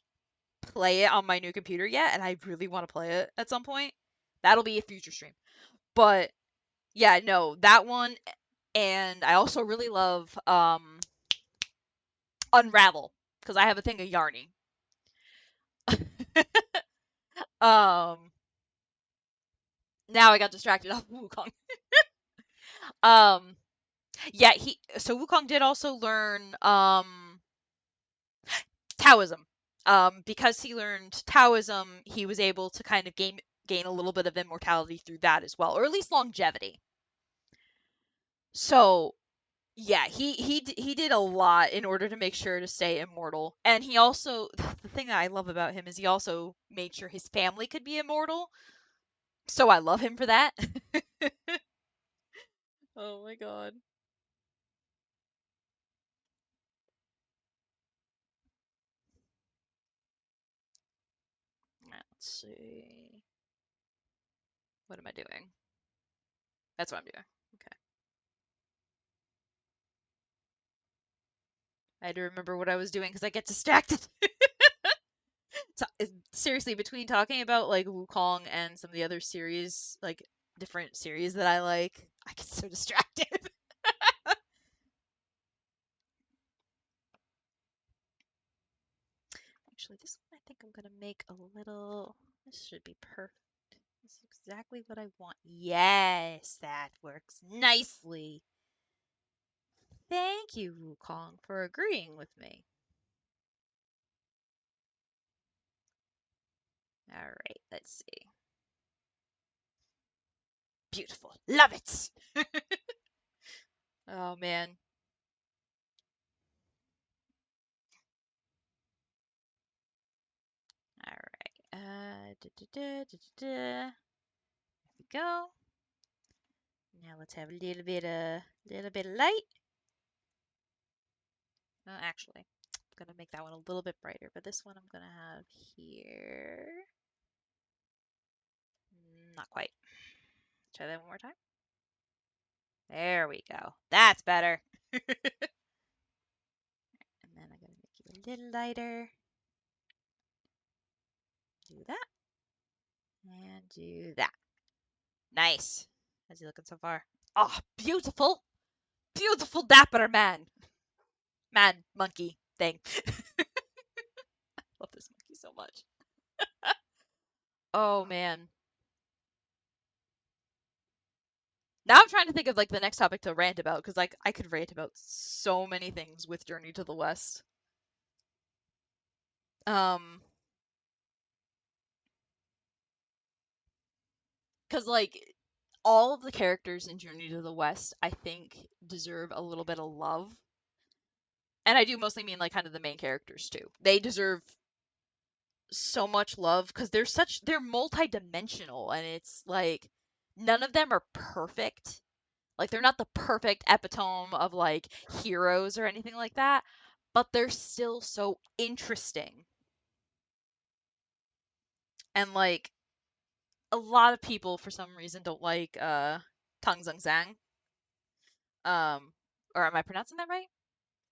play it on my new computer yet, and I really want to play it at some point. That'll be a future stream. But yeah, no, that one, and I also really love Unravel because I have a thing of yarning. um Now I got distracted off Wukong. um yeah, he so Wukong did also learn Taoism. Because he learned Taoism, he was able to kind of gain a little bit of immortality through that as well, or at least longevity. So yeah, he did a lot in order to make sure to stay immortal. And he also the thing that I love about him is he also made sure his family could be immortal. So I love him for that. Oh my god. Let's see. What am I doing? That's what I'm doing. Okay. I had to remember what I was doing because I get distracted. Seriously, between talking about like Wukong and some of the other series, like different series that I like, I get so distracted. Actually, this one I think I'm gonna make a little. This should be perfect. This is exactly what I want. Yes, that works nicely. Thank you, Wukong, for agreeing with me. All right, let's see. Beautiful. Love it. Oh man. All right. There we go. Now let's have a little bit of light. Actually, I'm gonna make that one a little bit brighter, but this one I'm gonna have here. Not quite. Try that one more time. There we go. That's better. And then I'm gonna make you a little lighter. Do that. And do that. Nice. How's he looking so far? Oh, beautiful. Beautiful dapper man. Man, monkey thing. Love this monkey so much. Oh man. Now I'm trying to think of like the next topic to rant about because like I could rant about so many things with Journey to the West. Um, because like all of the characters in Journey to the West, I think deserve a little bit of love. And I do mostly mean like kind of the main characters too. They deserve so much love because they're multi-dimensional and it's like none of them are perfect. Like they're not the perfect epitome of like heroes or anything like that, but they're still so interesting. And like a lot of people for some reason don't like Tang Zeng Zhang. Or am I pronouncing that right?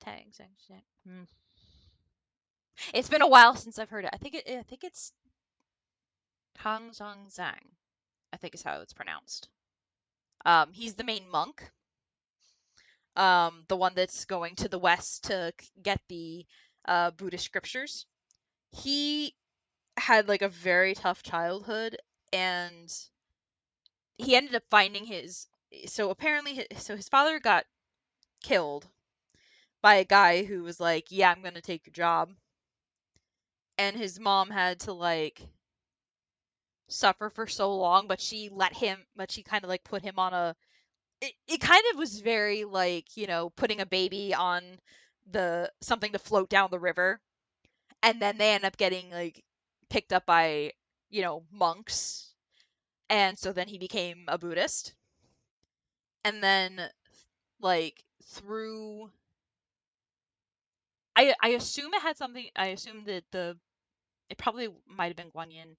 Tang Zeng Zhang. It's been a while since I've heard it. I think it's Tang Zhang Zhang, I think is how it's pronounced. He's the main monk, the one that's going to the west to get the Buddhist scriptures. He had like a very tough childhood, and he ended up finding his. So apparently, his father got killed by a guy who was like, "Yeah, I'm gonna take your job," and his mom had to like suffer for so long, but she kind of like put him on a. It kind of was very like putting a baby on the something to float down the river, and then they end up getting like picked up by monks, and so then he became a Buddhist, and then like through I assume it had something. I assume that it probably might have been Guanyin.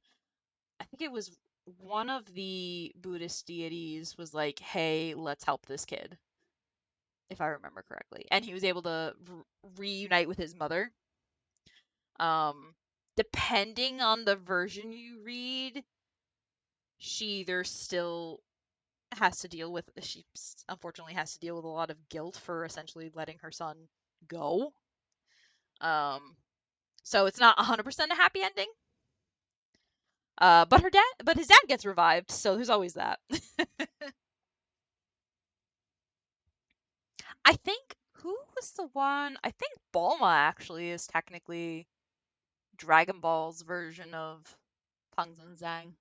I think it was one of the Buddhist deities was like, "Hey, let's help this kid," if I remember correctly, and he was able to reunite with his mother. Um, Depending on the version you read, she either still she unfortunately has to deal with a lot of guilt for essentially letting her son go. Um, so it's not 100% a happy ending. But his dad gets revived, so there's always that. I think who was the one? I think Bulma actually is technically Dragon Ball's version of Pang Zhang Zhang.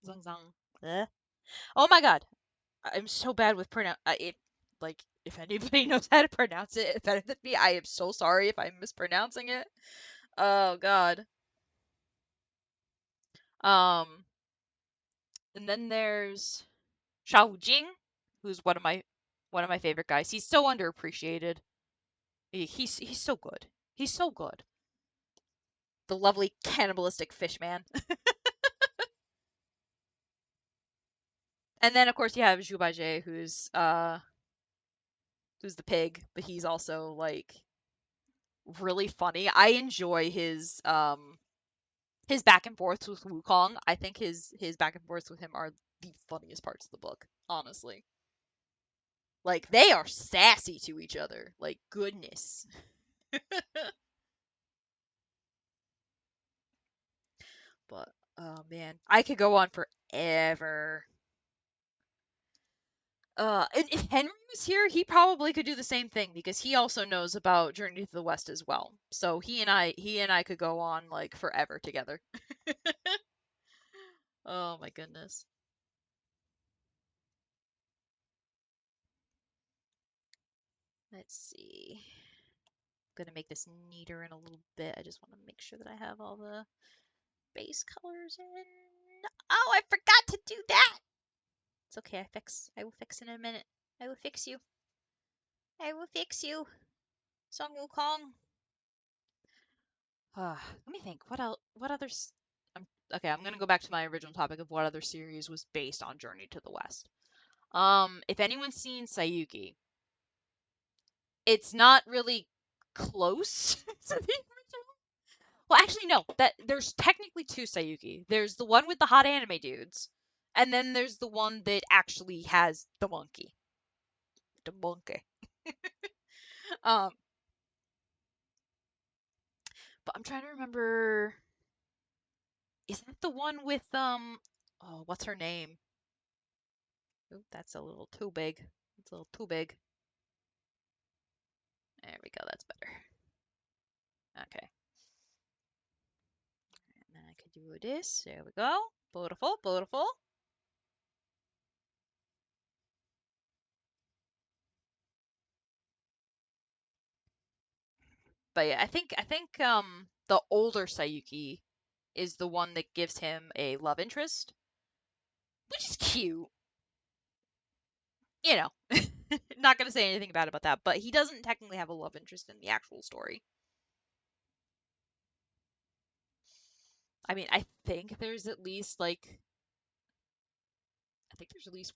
Zhang Zhang. Eh? Oh my god, I'm so bad with if anybody knows how to pronounce it better than me, I am so sorry if I'm mispronouncing it. Oh god. Um, and then there's Shao Jing, who's one of my favorite guys. He's so underappreciated. He's so good. He's so good. The lovely cannibalistic fish man. And then of course you have Zhu Baijie, who's the pig, but he's also like really funny. I enjoy his back and forth with Wukong. I think his back and forths with him are the funniest parts of the book, honestly. Like they are sassy to each other. Like goodness. But oh man, I could go on forever. And if Henry was here, he probably could do the same thing because he also knows about Journey to the West as well. So he and I could go on like forever together. Oh my goodness. Let's see. I'm gonna make this neater in a little bit. I just want to make sure that I have all the base colors in. Oh, I forgot to do that. It's okay. I will fix it in a minute. I will fix you. I will fix you. Song Wukong. Let me think. What else? What others? Okay, I'm gonna go back to my original topic of what other series was based on Journey to the West. If anyone's seen Sayuki, it's not really close to the original. Well, actually, no. That there's technically two Sayuki. There's the one with the hot anime dudes, and then there's the one that actually has the monkey. The monkey. Um, but I'm trying to remember. Is that the one with Oh, what's her name? Oop, that's a little too big. It's a little too big. There we go. That's better. Okay. And then I could do this. There we go. Beautiful, beautiful. But yeah, I think the older Sayuki is the one that gives him a love interest, which is cute. You know, not gonna say anything bad about that, but he doesn't technically have a love interest in the actual story. I mean, I think there's at least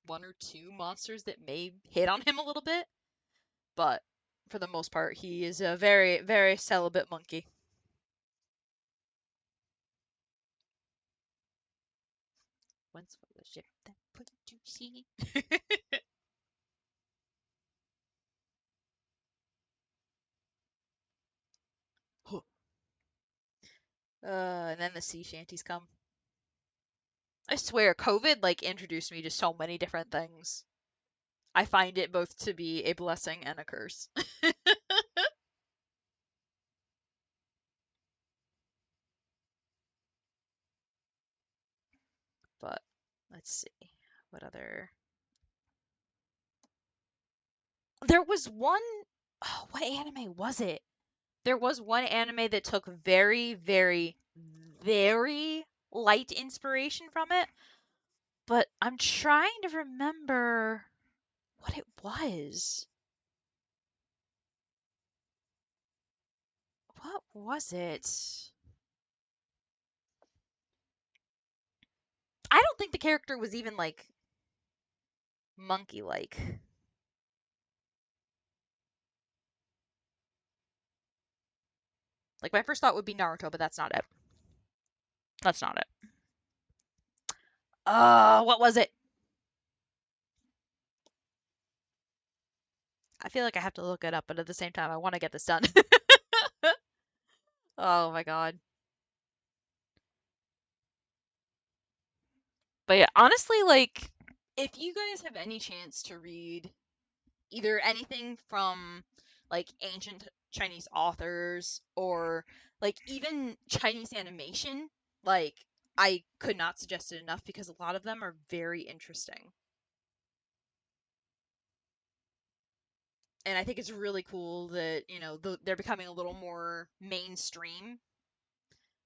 one or two monsters that may hit on him a little bit, but for the most part, he is a very, very celibate monkey. Once for the ship that put to sea. And then the sea shanties come. I swear, COVID like introduced me to so many different things. I find it both to be a blessing and a curse. But let's see. What other. There was one. Oh, what anime was it? There was one anime that took very, very, very light inspiration from it, but I'm trying to remember what it was. What was it? I don't think the character was even like monkey like. Like my first thought would be Naruto, but that's not it. That's not it. What was it? I feel like I have to look it up, but at the same time, I want to get this done. Oh my god. But yeah, honestly, like, if you guys have any chance to read either anything from like ancient Chinese authors or like even Chinese animation, like, I could not suggest it enough because a lot of them are very interesting. And I think it's really cool that, they're becoming a little more mainstream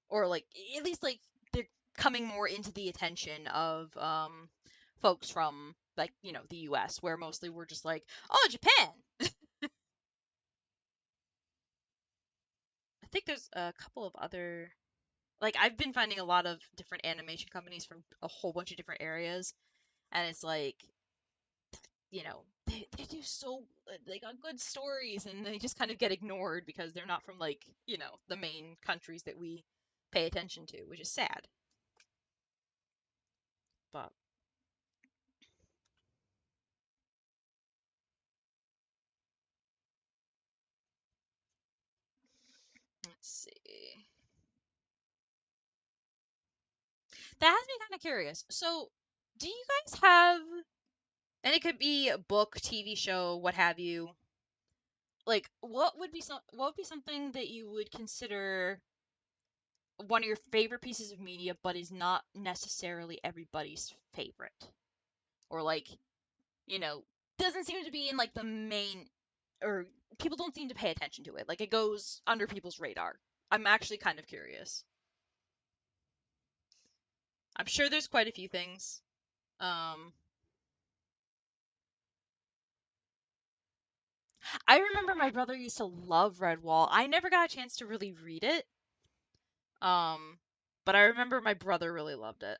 or like at least like they're coming more into the attention of folks from like the US where mostly we're just like, oh, Japan. I think there's a couple of other, like, I've been finding a lot of different animation companies from a whole bunch of different areas, and it's like, they do so, they got good stories and they just kind of get ignored because they're not from like the main countries that we pay attention to, which is sad. But let's see. That has me kind of curious. So, do you guys have, and it could be a book, TV show, what have you, like what would be something that you would consider one of your favorite pieces of media but is not necessarily everybody's favorite? Or like, you know, doesn't seem to be in like the main, or people don't seem to pay attention to it. Like it goes under people's radar. I'm actually kind of curious. I'm sure there's quite a few things. Um I remember my brother used to love Redwall. I never got a chance to really read it. Um, but I remember my brother really loved it.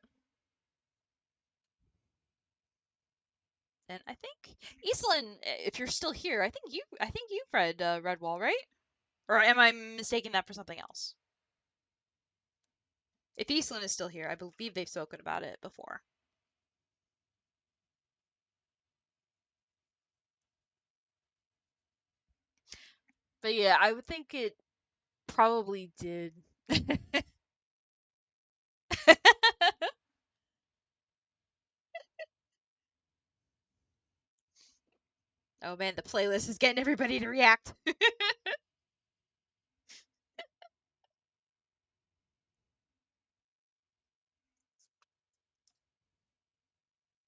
And I think Eastland, if you're still here, I think you've read Redwall, right? Or am I mistaking that for something else? If Eastland is still here, I believe they've spoken about it before. But yeah, I would think it probably did. Oh man, the playlist is getting everybody to react.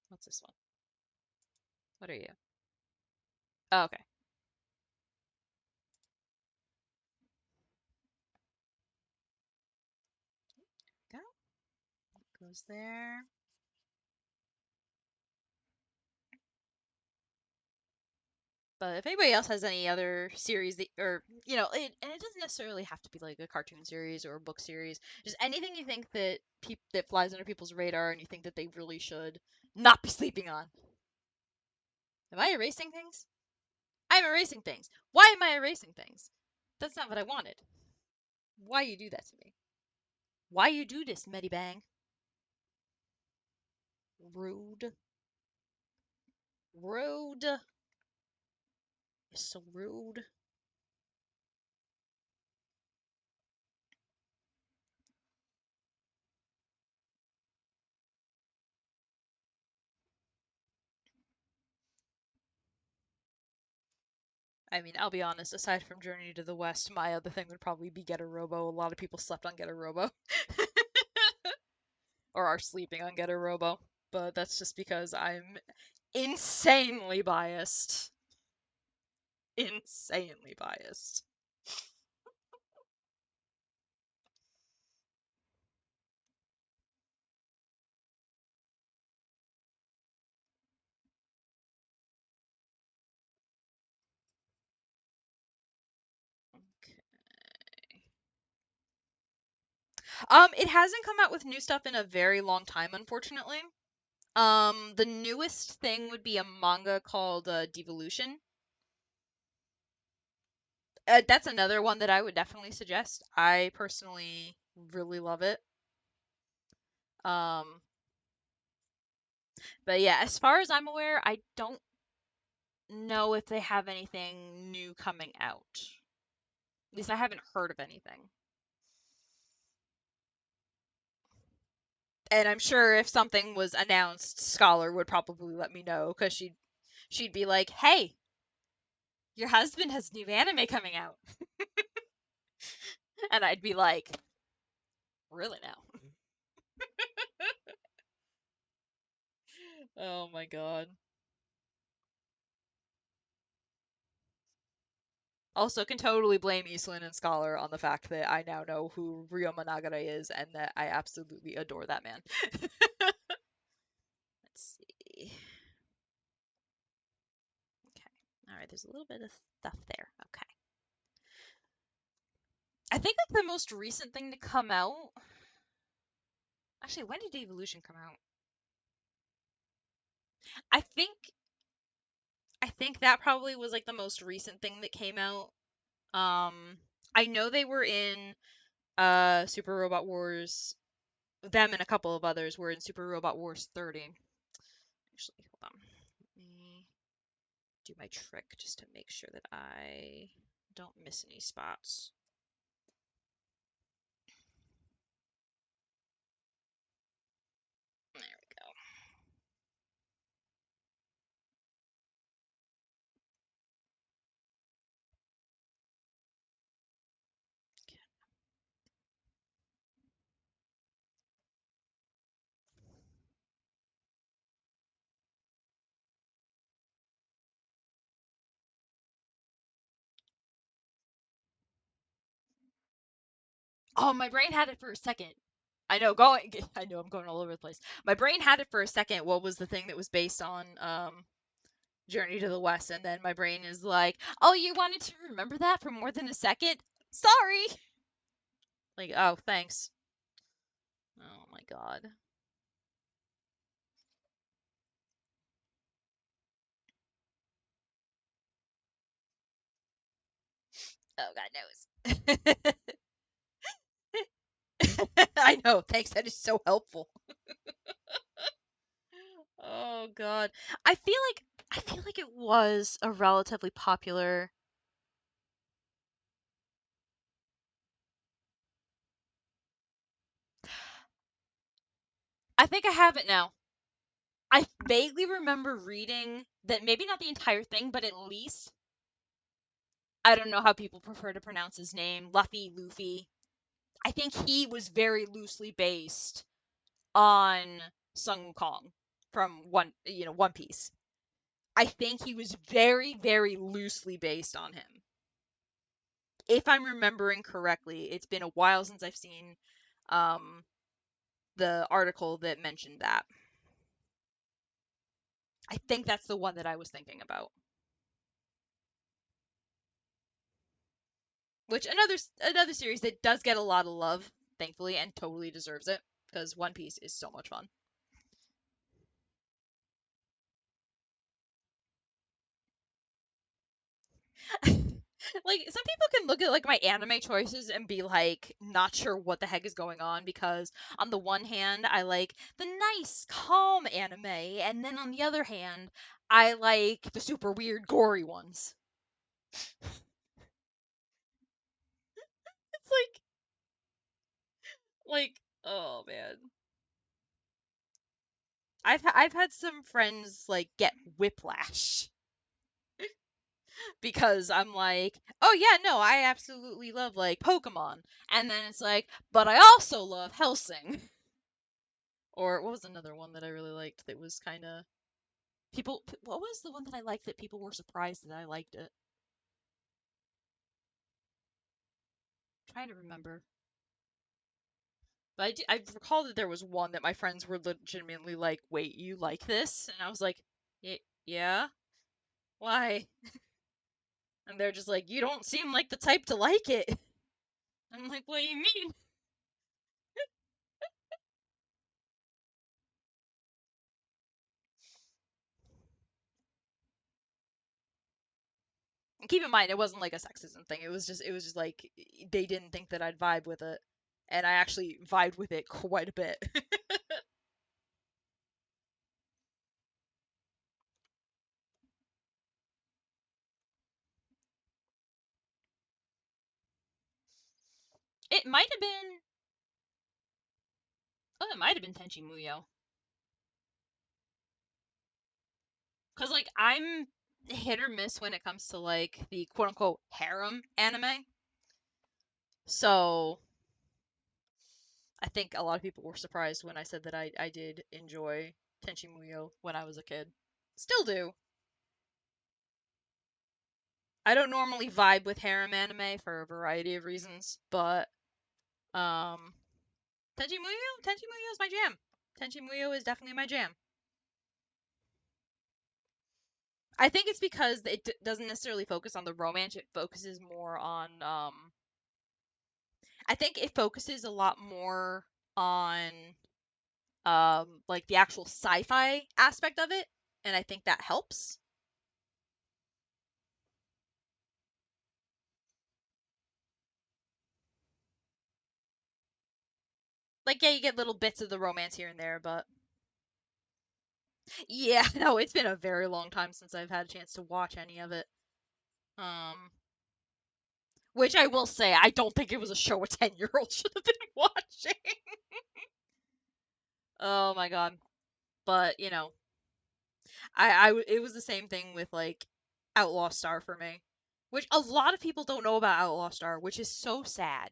What's this one? What are you? Oh, okay. Go. Goes there. But if anybody else has any other series that, or and it doesn't necessarily have to be like a cartoon series or a book series, just anything you think that that flies under people's radar and you think that they really should not be sleeping on. Am I erasing things? I'm erasing things. Why am I erasing things? That's not what I wanted. Why you do that to me? Why you do this, Medibang? Rude. Rude. You're so rude. I mean, I'll be honest, aside from Journey to the West, my other thing would probably be Get a Robo. A lot of people slept on Get a Robo. Or are sleeping on Get a Robo. But that's just because I'm insanely biased. Insanely biased. Okay. It hasn't come out with new stuff in a very long time, unfortunately. The newest thing would be a manga called Devolution. That's another one that I would definitely suggest. I personally really love it. Um, but yeah, as far as I'm aware, I don't know if they have anything new coming out. At least I haven't heard of anything. And I'm sure if something was announced, Scholar would probably let me know because she'd be like, "Hey, your husband has new anime coming out," and I'd be like, "Really now?" Oh my god. Also, can totally blame Iselin and Scholar on the fact that I now know who Ryoma Nagara is and that I absolutely adore that man. Let's see. Okay. All right, there's a little bit of stuff there. Okay. I think like the most recent thing to come out. Actually, when did Evolution come out? I think I think that probably was like the most recent thing that came out. I know they were in Super Robot Wars. Them and a couple of others were in Super Robot Wars 30. Actually, hold on. Let me do my trick just to make sure that I don't miss any spots. There we go. Oh, my brain had it for a second. I know going I know I'm going all over the place. My brain had it for a second what was the thing that was based on Journey to the West, and then my brain is like, "Oh, you wanted to remember that for more than a second? Sorry." Like, "Oh, thanks." Oh my god. Oh, God knows. I know. Thanks. That is so helpful. Oh god. I feel like it was a relatively popular. I think I have it now. I vaguely remember reading that maybe not the entire thing, but at least I don't know how people prefer to pronounce his name, Luffy. I think he was very loosely based on Sun Wukong from One Piece. I think he was very, very loosely based on him. If I'm remembering correctly, it's been a while since I've seen um, the article that mentioned that. I think that's the one that I was thinking about. Which another series that does get a lot of love, thankfully, and totally deserves it because One Piece is so much fun. Like, some people can look at like my anime choices and be like not sure what the heck is going on, because on the one hand I like the nice calm anime, and then on the other hand I like the super weird gory ones. It's like oh man. I've had some friends like get whiplash because I'm like, "Oh yeah, no, I absolutely love like Pokemon." And then it's like, "But I also love Helsing." Or what was another one that I really liked that was kind of what was the one that I liked that people were surprised that I liked it? I'm trying to remember. But I recall that there was one that my friends were legitimately like, "Wait, you like this?" And I was like, Yeah. Why?" And they're just like, "You don't seem like the type to like it." I'm like, "What do you mean?" And keep in mind, it wasn't like a sexism thing. It was just like they didn't think that I'd vibe with it, and I actually vibed with it quite a bit. It might have been. Oh, it might have been Tenchi Muyo. Cause like I'm hit or miss when it comes to like the quote unquote harem anime. So I think a lot of people were surprised when I said that I did enjoy Tenchi Muyo when I was a kid. Still do. I don't normally vibe with harem anime for a variety of reasons, but um Tenchi Muyo is my jam. Tenchi Muyo is definitely my jam. I think it's because it doesn't necessarily focus on the romance. It focuses more on I think it focuses a lot more on like the actual sci-fi aspect of it, and I think that helps. Like, yeah, you get little bits of the romance here and there, but yeah, no, it's been a very long time since I've had a chance to watch any of it. Um, which I will say, I don't think it was a show a 10-year-old should have been watching. Oh my god. But, it was the same thing with like Outlaw Star for me, which a lot of people don't know about Outlaw Star, which is so sad.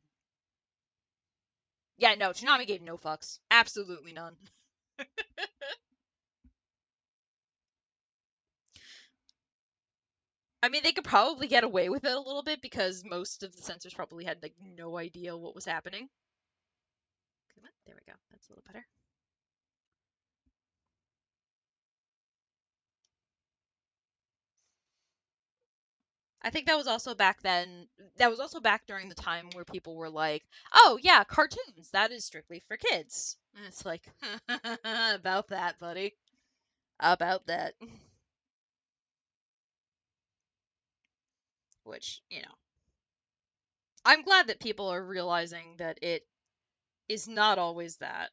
Yeah, no, Tsunami gave no fucks. Absolutely none. I mean, they could probably get away with it a little bit because most of the censors probably had like no idea what was happening. There we go. That's a little better. I think that was also back then. That was also back during the time where people were like, "Oh yeah, cartoons. That is strictly for kids." And it's like, about that, buddy. About that. Which, I'm glad that people are realizing that it is not always that.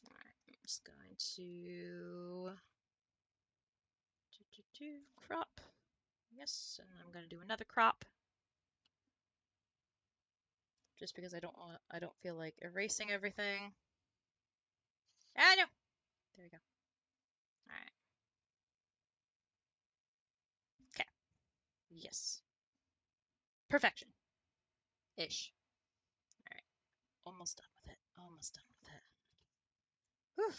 Alright, I'm just going to crop. Yes, and I'm going to do another crop just because I don't feel like erasing everything. Ah, no. There we go. All right. Okay. Yes. Perfection. Ish. All right. Almost done with it. Almost done with it. Whew.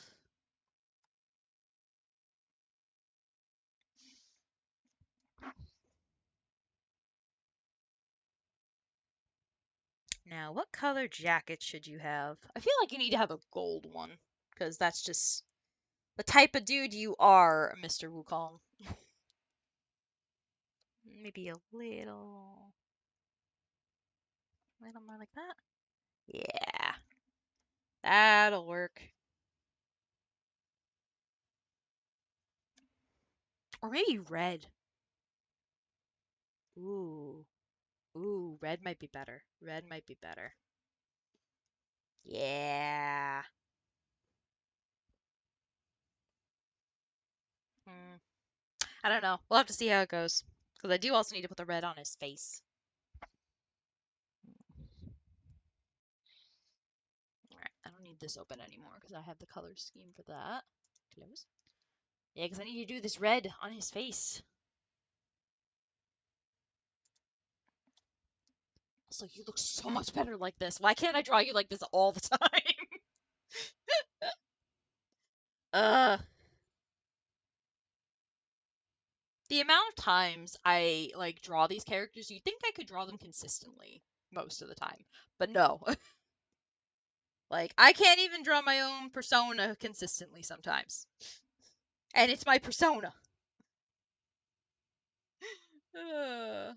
Now, what color jacket should you have? I feel like you need to have a gold one because that's just the type of dude you are, Mr. Wukong. Maybe a little more like that. Yeah, that'll work. Or maybe red. Ooh. Ooh, red might be better. Red might be better. Yeah. Mm, I don't know. We'll have to see how it goes. Because I do also need to put the red on his face. Alright, I don't need this open anymore because I have the color scheme for that. Close. Yeah, because I need to do this red on his face. Also, you look so much better like this. Why can't I draw you like this all the time? uh, the amount of times I like draw these characters, you'd think I could draw them consistently most of the time, but no. Like I can't even draw my own persona consistently sometimes, and it's my persona. Uh,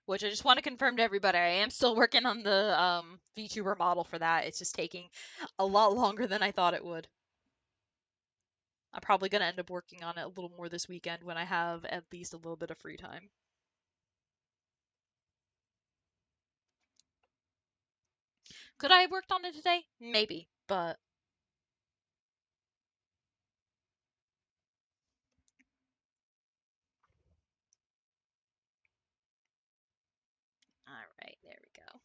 which I just want to confirm to everybody, I am still working on the VTuber model for that. It's just taking a lot longer than I thought it would. I'm probably gonna end up working on it a little more this weekend when I have at least a little bit of free time. Could I have worked on it today? Maybe, but all right, there we go.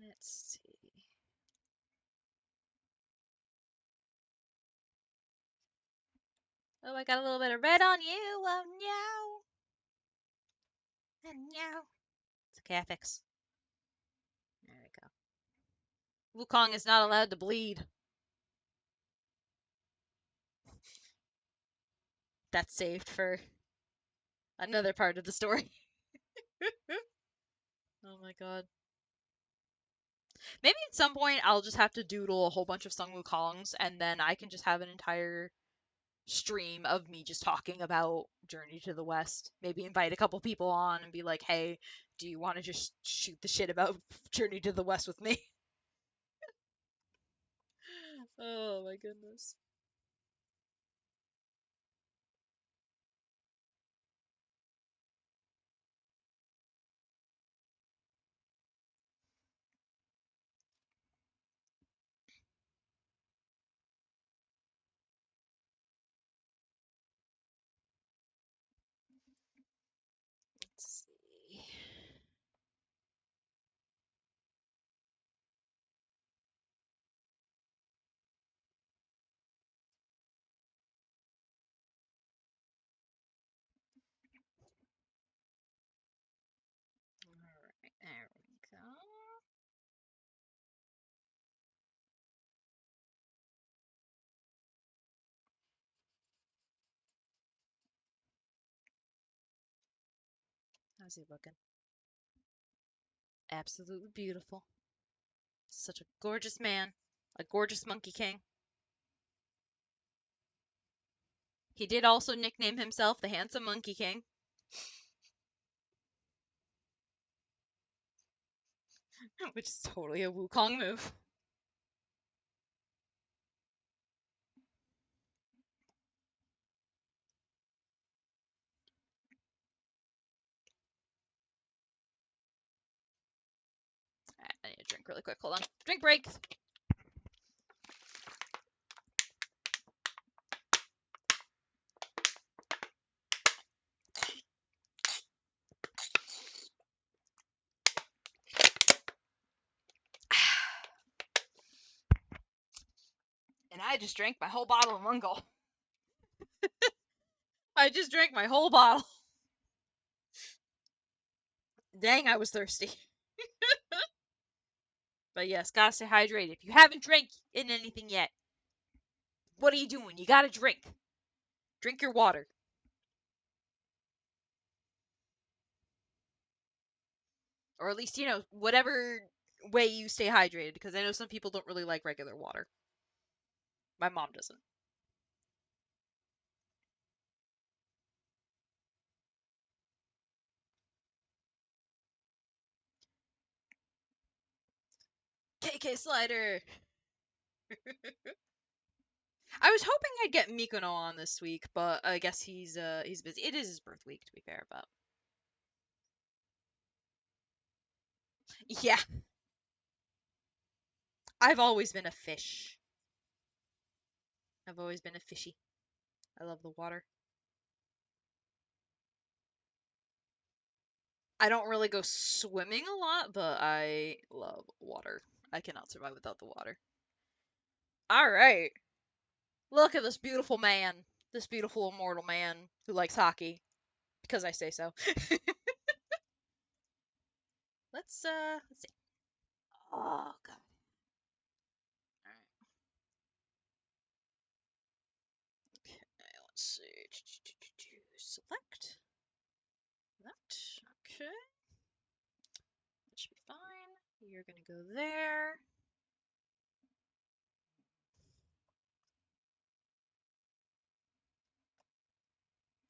Let's see. Oh, I got a little bit of red on you. Oh, no. Oh, no. It's okay, I fix. There we go. Wukong is not allowed to bleed. That's saved for another part of the story. Oh my god. Maybe at some point I'll just have to doodle a whole bunch of Sung Wukongs and then I can just have an entire stream of me just talking about Journey to the West. Maybe invite a couple people on and be like, hey, do you want to just shoot the shit about Journey to the West with me? Oh my goodness. Let's see. Alright, there we go. How's he looking? Absolutely beautiful. Such a gorgeous man. A gorgeous Monkey King. He did also nickname himself the Handsome Monkey King. Which is totally a Wukong move. Alright, I need a drink really quick. Hold on. Drink break! And I just drank my whole bottle in one go. I just drank my whole bottle. Dang, I was thirsty. But yes, gotta stay hydrated. If you haven't drank in anything yet, what are you doing? You gotta drink. Drink your water. Or at least, whatever way you stay hydrated, because I know some people don't really like regular water. My mom doesn't. KK Slider. I was hoping I'd get Mikono on this week, but I guess he's busy. It is his birth week, to be fair, but yeah, I've always been a fish. I've always been a fishy. I love the water. I don't really go swimming a lot, but I love water. I cannot survive without the water. All right. Look at this beautiful man. This beautiful immortal man who likes hockey because I say so. Let's see. Oh god. All right. Okay, let's see. Select that. Okay. That should be fine. You're gonna go there.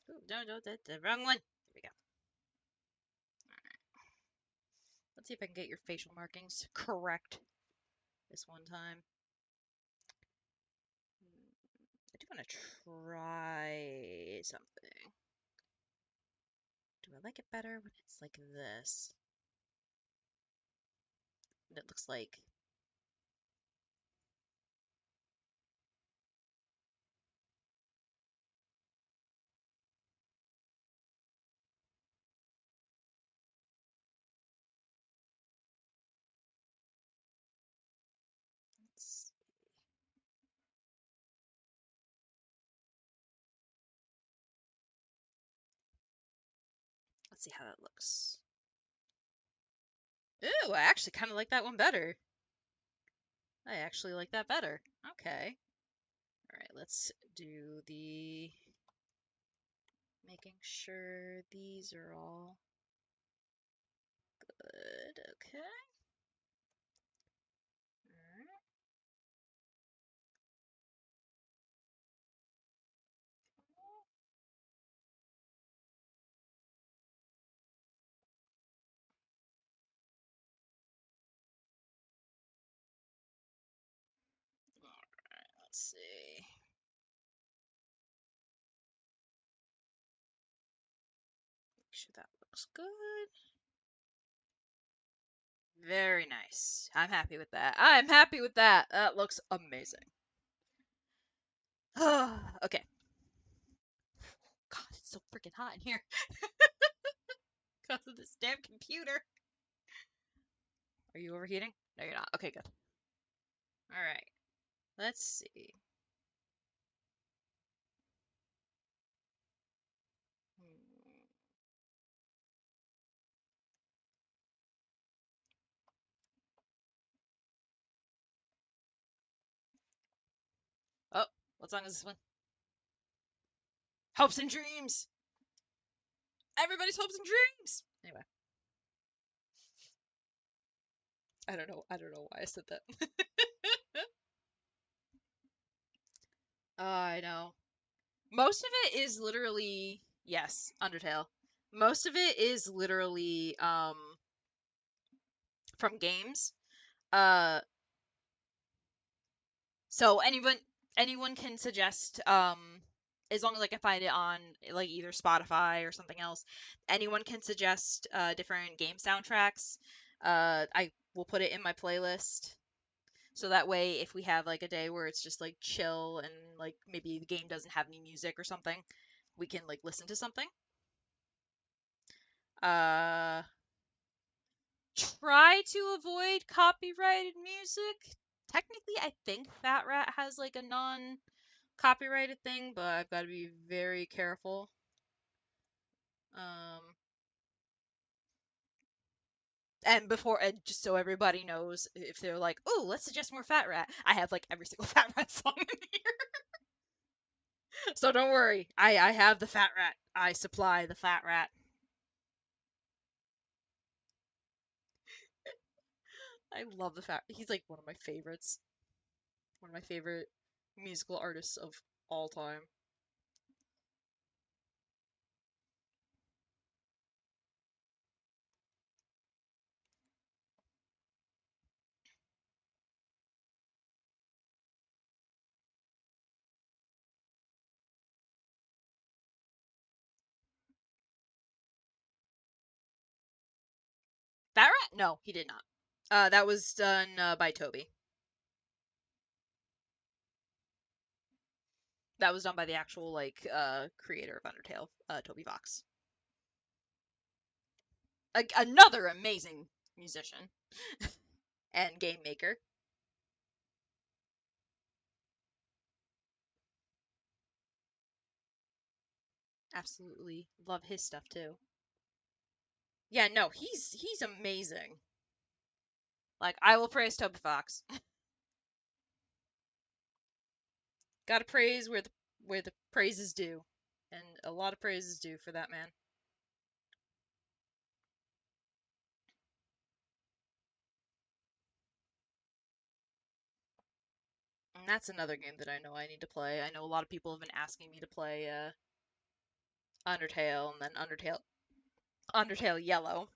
Ooh, no, that's the wrong one. There we go. Let's see if I can get your facial markings correct this one time. I do want to try something. Do I like it better when it's like this? And it looks like... Let's see how that looks. Ooh, I actually kind of like that one better. I actually like that better. Okay. Alright, let's do the... Making sure these are all good. Okay. Alright. Alright, let's see. Make sure that looks good. Very nice. I'm happy with that. I'm happy with that. That looks amazing. Okay. God, it's so freaking hot in here. Because of this damn computer. Are you overheating? No, you're not. Okay, good. Alright. Let's see. Oh, what song is this one? Hopes and Dreams! Everybody's hopes and dreams! Anyway. I don't know. I don't know why I said that. I know. Most of it is literally, yes, Undertale. Most of it is literally from games. Uh so anyone can suggest as long as I can find it on like either Spotify or something else, anyone can suggest different game soundtracks. I will put it in my playlist. So that way, if we have like a day where it's just like chill and like maybe the game doesn't have any music or something, we can like listen to something. Uh, try to avoid copyrighted music. Technically, I think Fat Rat has like a non-copyrighted thing, but I've got to be very careful. Um, and just so everybody knows, if they're like, "Oh, let's suggest more Fat Rat," I have like every single Fat Rat song in here. So don't worry. I have the Fat Rat. I supply the Fat Rat. I love the Fat. He's like one of my favorites. One of my favorite musical artists of all time. Fat Rat? No, he did not. That was done by Toby. That was done by the actual like creator of Undertale, Toby Fox. Another amazing musician and game maker. Absolutely love his stuff too. Yeah, no, he's amazing. Like I will praise Toby Fox. Gotta praise where the praise is due, and a lot of praise is due for that man. And that's another game that I know I need to play. I know a lot of people have been asking me to play Undertale and then Undertale Yellow.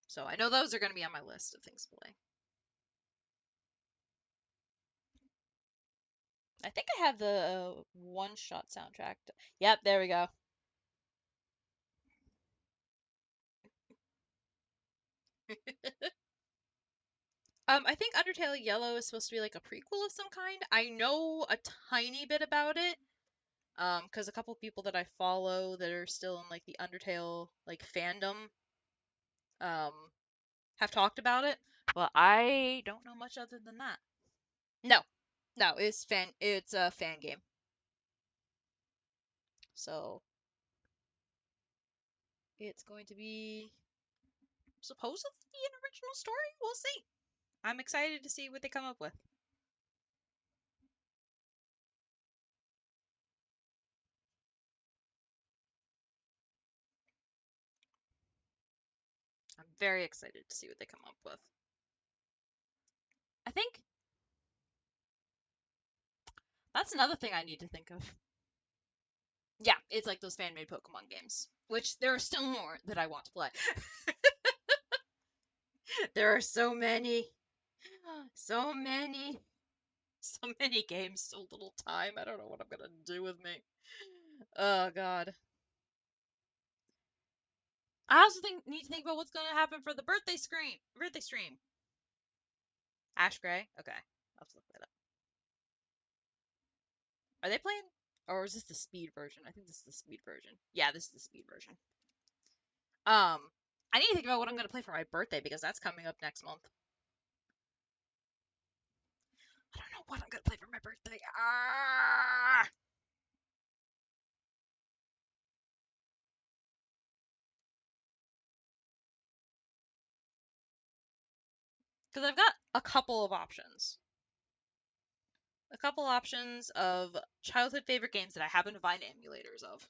So I know those are going to be on my list of things to play. I think I have the one-shot soundtrack. Yep, there we go. I think Undertale Yellow is supposed to be like a prequel of some kind. I know a tiny bit about it. Because a couple people that I follow that are still in like the Undertale like fandom, um, have talked about it, but I don't know much other than that. No, no, it's a fan game. So it's going to be supposedly an original story. We'll see. I'm excited to see what they come up with. I'm very excited to see what they come up with. I think that's another thing I need to think of. Yeah, it's like those fan-made Pokemon games, which there are still more that I want to play. There are so many. So many. So many games, so little time. I don't know what I'm gonna do with me. Oh god. I also need to think about what's gonna happen for the birthday stream. Ash Gray? Okay. I'll have to look that up. Are they playing, or is this the speed version? I think this is the speed version. Yeah, this is the speed version. Um I need to think about what I'm gonna play for my birthday because that's coming up next month. I don't know what I'm gonna play for my birthday. Ah! Because I've got a couple of options. A couple options of childhood favorite games that I happen to find emulators of.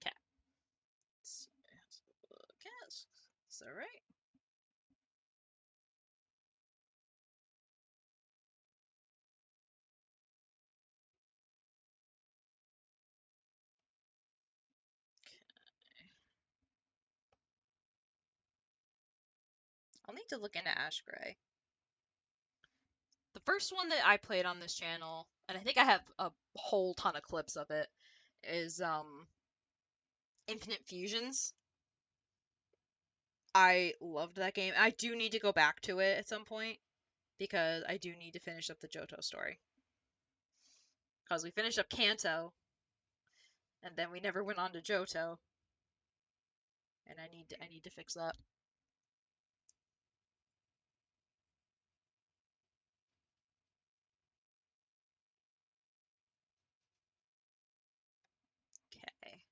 Okay. Okay. Is that right? I'll need to look into Ash Gray. The first one that I played on this channel, and I think I have a whole ton of clips of it, is Infinite Fusions. I loved that game. I do need to go back to it at some point because I do need to finish up the Johto story. Because we finished up Kanto, and then we never went on to Johto, and I need to fix that. Okay.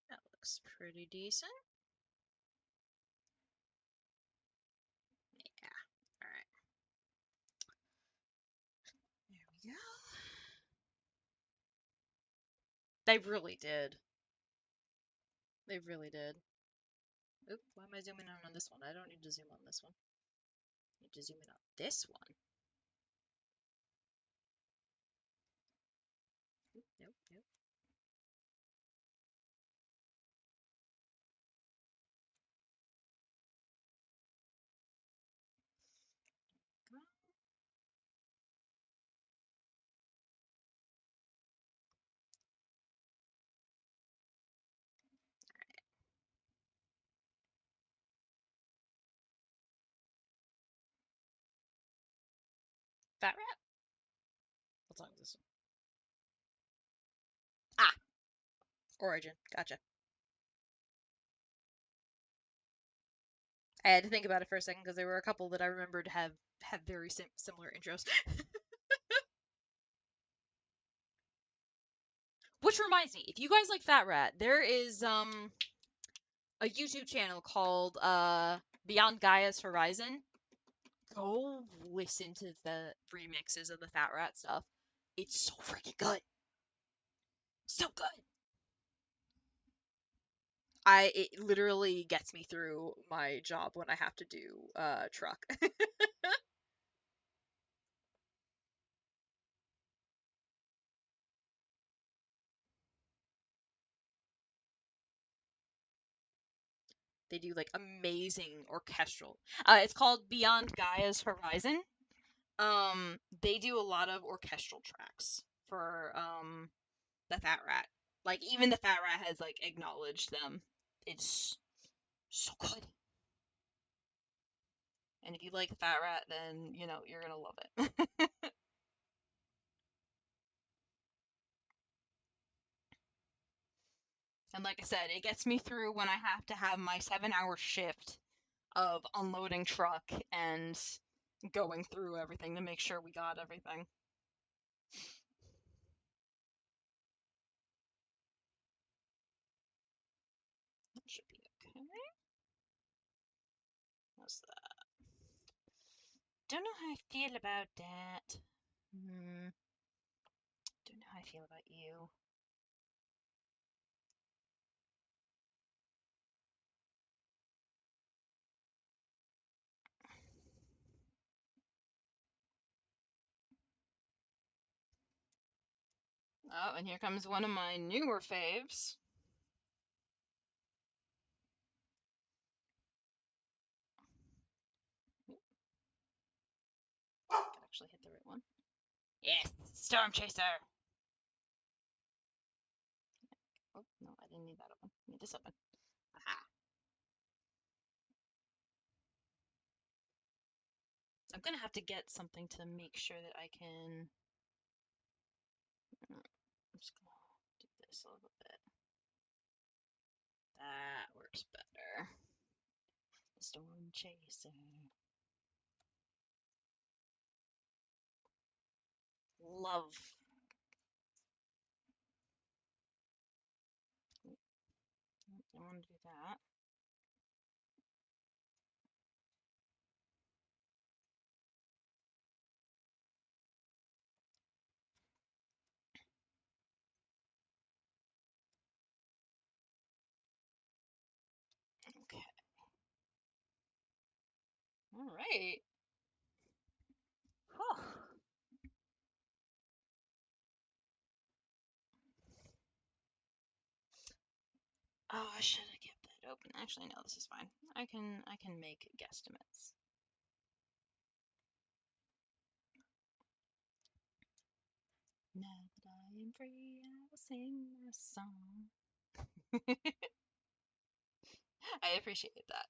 That looks pretty decent. Yeah. All right. There we go. They really did. They really did. Oop, why am I zooming in on this one? I don't need to zoom on this one. I need to zoom in on this one. Fat Rat? What song is this one? Ah, Origin. Gotcha. I had to think about it for a second because there were a couple that I remembered have very similar intros. Which reminds me, if you guys like Fat Rat, there is a YouTube channel called Beyond Gaia's Horizon. Go listen to the remixes of the Fat Rat stuff. It's so freaking good. So good. It literally gets me through my job when I have to do truck. They do like amazing orchestral. It's called Beyond Gaia's Horizon. They do a lot of orchestral tracks for the Fat Rat. Like even the Fat Rat has like acknowledged them. It's so good. And if you like Fat Rat, then you know you're gonna love it. And like I said, it gets me through when I have to have my 7 hour shift of unloading truck and going through everything to make sure we got everything. That should be okay. What's that? Don't know how I feel about that. Don't know how I feel about you. Oh, and here comes one of my newer faves. Could actually hit the right one. Yes, Storm Chaser. Oh no, I didn't need that open. I need this open. Aha. I'm gonna have to get something to make sure that I can. I'm just gonna do this a little bit. That works better. Storm Chaser. Love. I want to do that. Okay. All right. Whew. Oh, I should have kept that open. Actually, no, this is fine. I can make guesstimates. Now that I am free, I will sing my song. I appreciate that.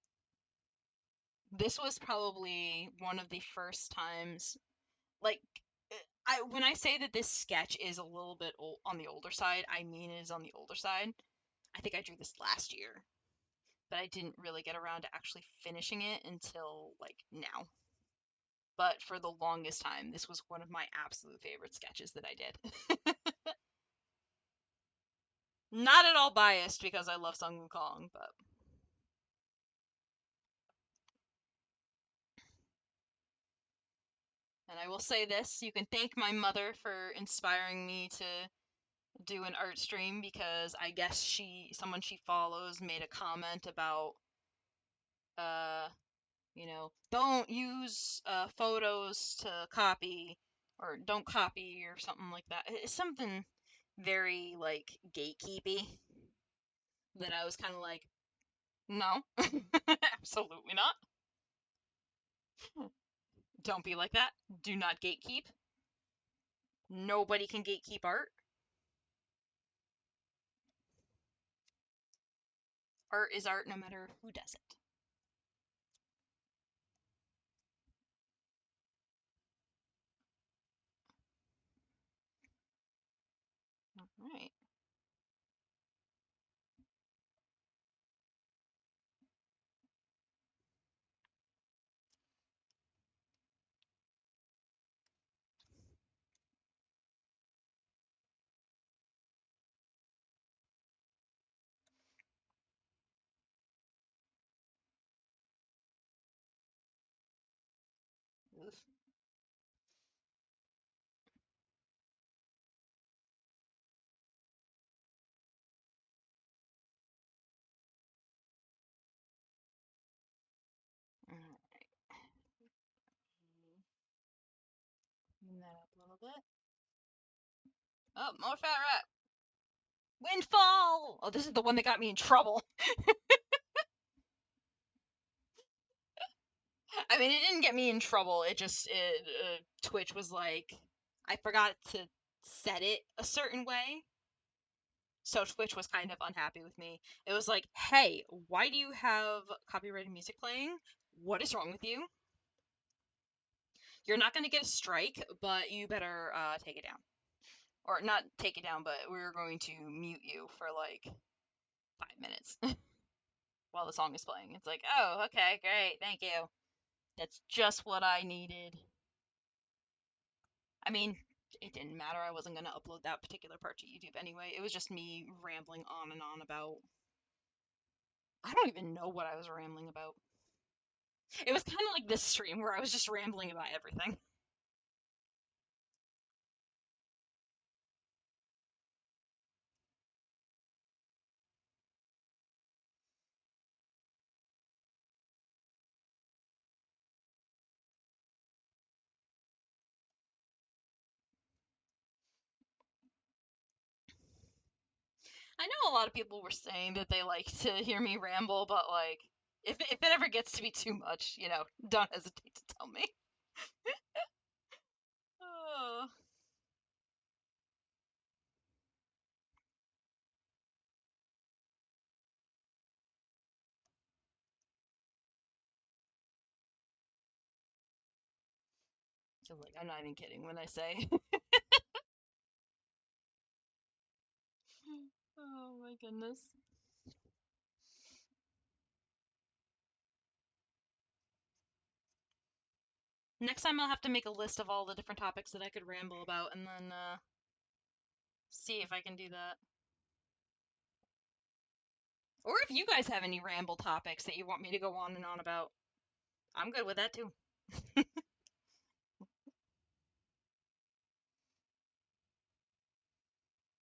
This was probably one of the first times, like, I when I say that this sketch is a little bit on the older side, I mean it is on the older side. I think I drew this last year, but I didn't really get around to actually finishing it until like now. But for the longest time, this was one of my absolute favorite sketches that I did. Not at all biased because I love Sung Wukong, but and I will say this, you can thank my mother for inspiring me to do an art stream because I guess someone she follows made a comment about uh don't use photos to copy or don't copy or something like that. It's something very like gatekeepy that I was kind of like, no, absolutely not. Don't be like that. Do not gatekeep. Nobody can gatekeep art. Art is art no matter who does it. Alright, clean that up a little bit. Oh, more fat rat. Windfall! Oh, this is the one that got me in trouble. I mean, it didn't get me in trouble. Twitch was like, I forgot to set it a certain way. So Twitch was kind of unhappy with me. It was like, hey, why do you have copyrighted music playing? What is wrong with you? You're not going to get a strike, but you better take it down. Or not take it down, but we're going to mute you for like 5 minutes while the song is playing. It's like, oh, okay, great, thank you. That's just what I needed. I mean, it didn't matter. I wasn't going to upload that particular part to YouTube anyway. It was just me rambling on and on about. I don't even know what I was rambling about. It was kind of like this stream where I was just rambling about everything. I know a lot of people were saying that they like to hear me ramble, but like, if it ever gets to be too much, don't hesitate to tell me. Oh. Like, I'm not even kidding when I say. Oh my goodness. Next time I'll have to make a list of all the different topics that I could ramble about and then see if I can do that. Or if you guys have any ramble topics that you want me to go on and on about, I'm good with that too.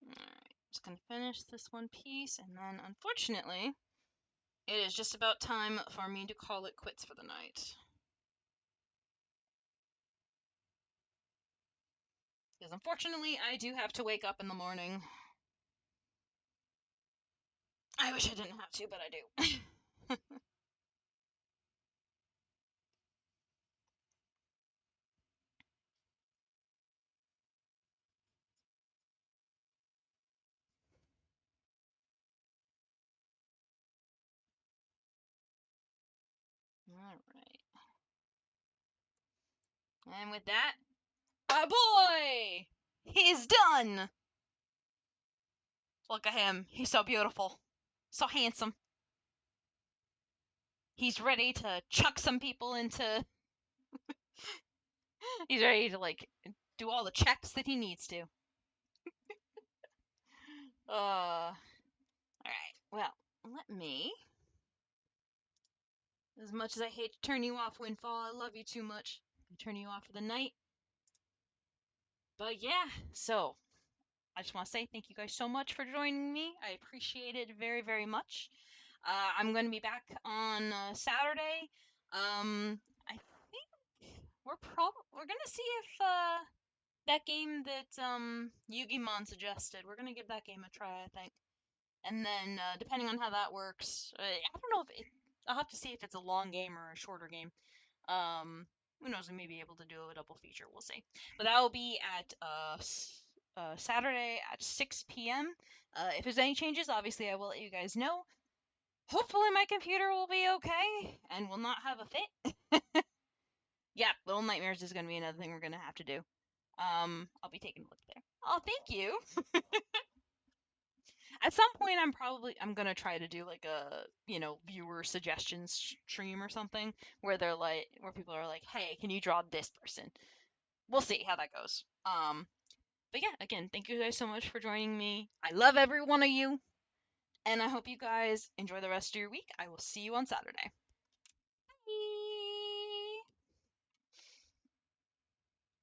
Alright, just gonna finish this one piece, and then unfortunately, it is just about time for me to call it quits for the night. Because unfortunately, I do have to wake up in the morning. I wish I didn't have to, but I do. Alright. And with that, my boy! He's done! Look at him. He's so beautiful. So handsome. He's ready to chuck some people into. He's ready to, like, do all the checks that he needs to. Alright. Well, let me. As much as I hate to turn you off, Windfall, I love you too much. I turn you off for the night. But yeah, so I just want to say thank you guys so much for joining me. I appreciate it very, very much. I'm going to be back on Saturday. I think we're gonna see if that game that Yugimon suggested. We're gonna give that game a try, I think. And then depending on how that works, I don't know if I'll have to see if it's a long game or a shorter game. Who knows? We may be able to do a double feature. We'll see. But that will be at Saturday at 6 p.m. If there's any changes, obviously I will let you guys know. Hopefully my computer will be okay and will not have a fit. Yeah, Little Nightmares is gonna be another thing we're gonna have to do. I'll be taking a look there. Oh, thank you. At some point, I'm gonna try to do like a viewer suggestions stream or something where people are like, hey, can you draw this person? We'll see how that goes. But yeah, again, thank you guys so much for joining me. I love every one of you, and I hope you guys enjoy the rest of your week. I will see you on Saturday. Bye.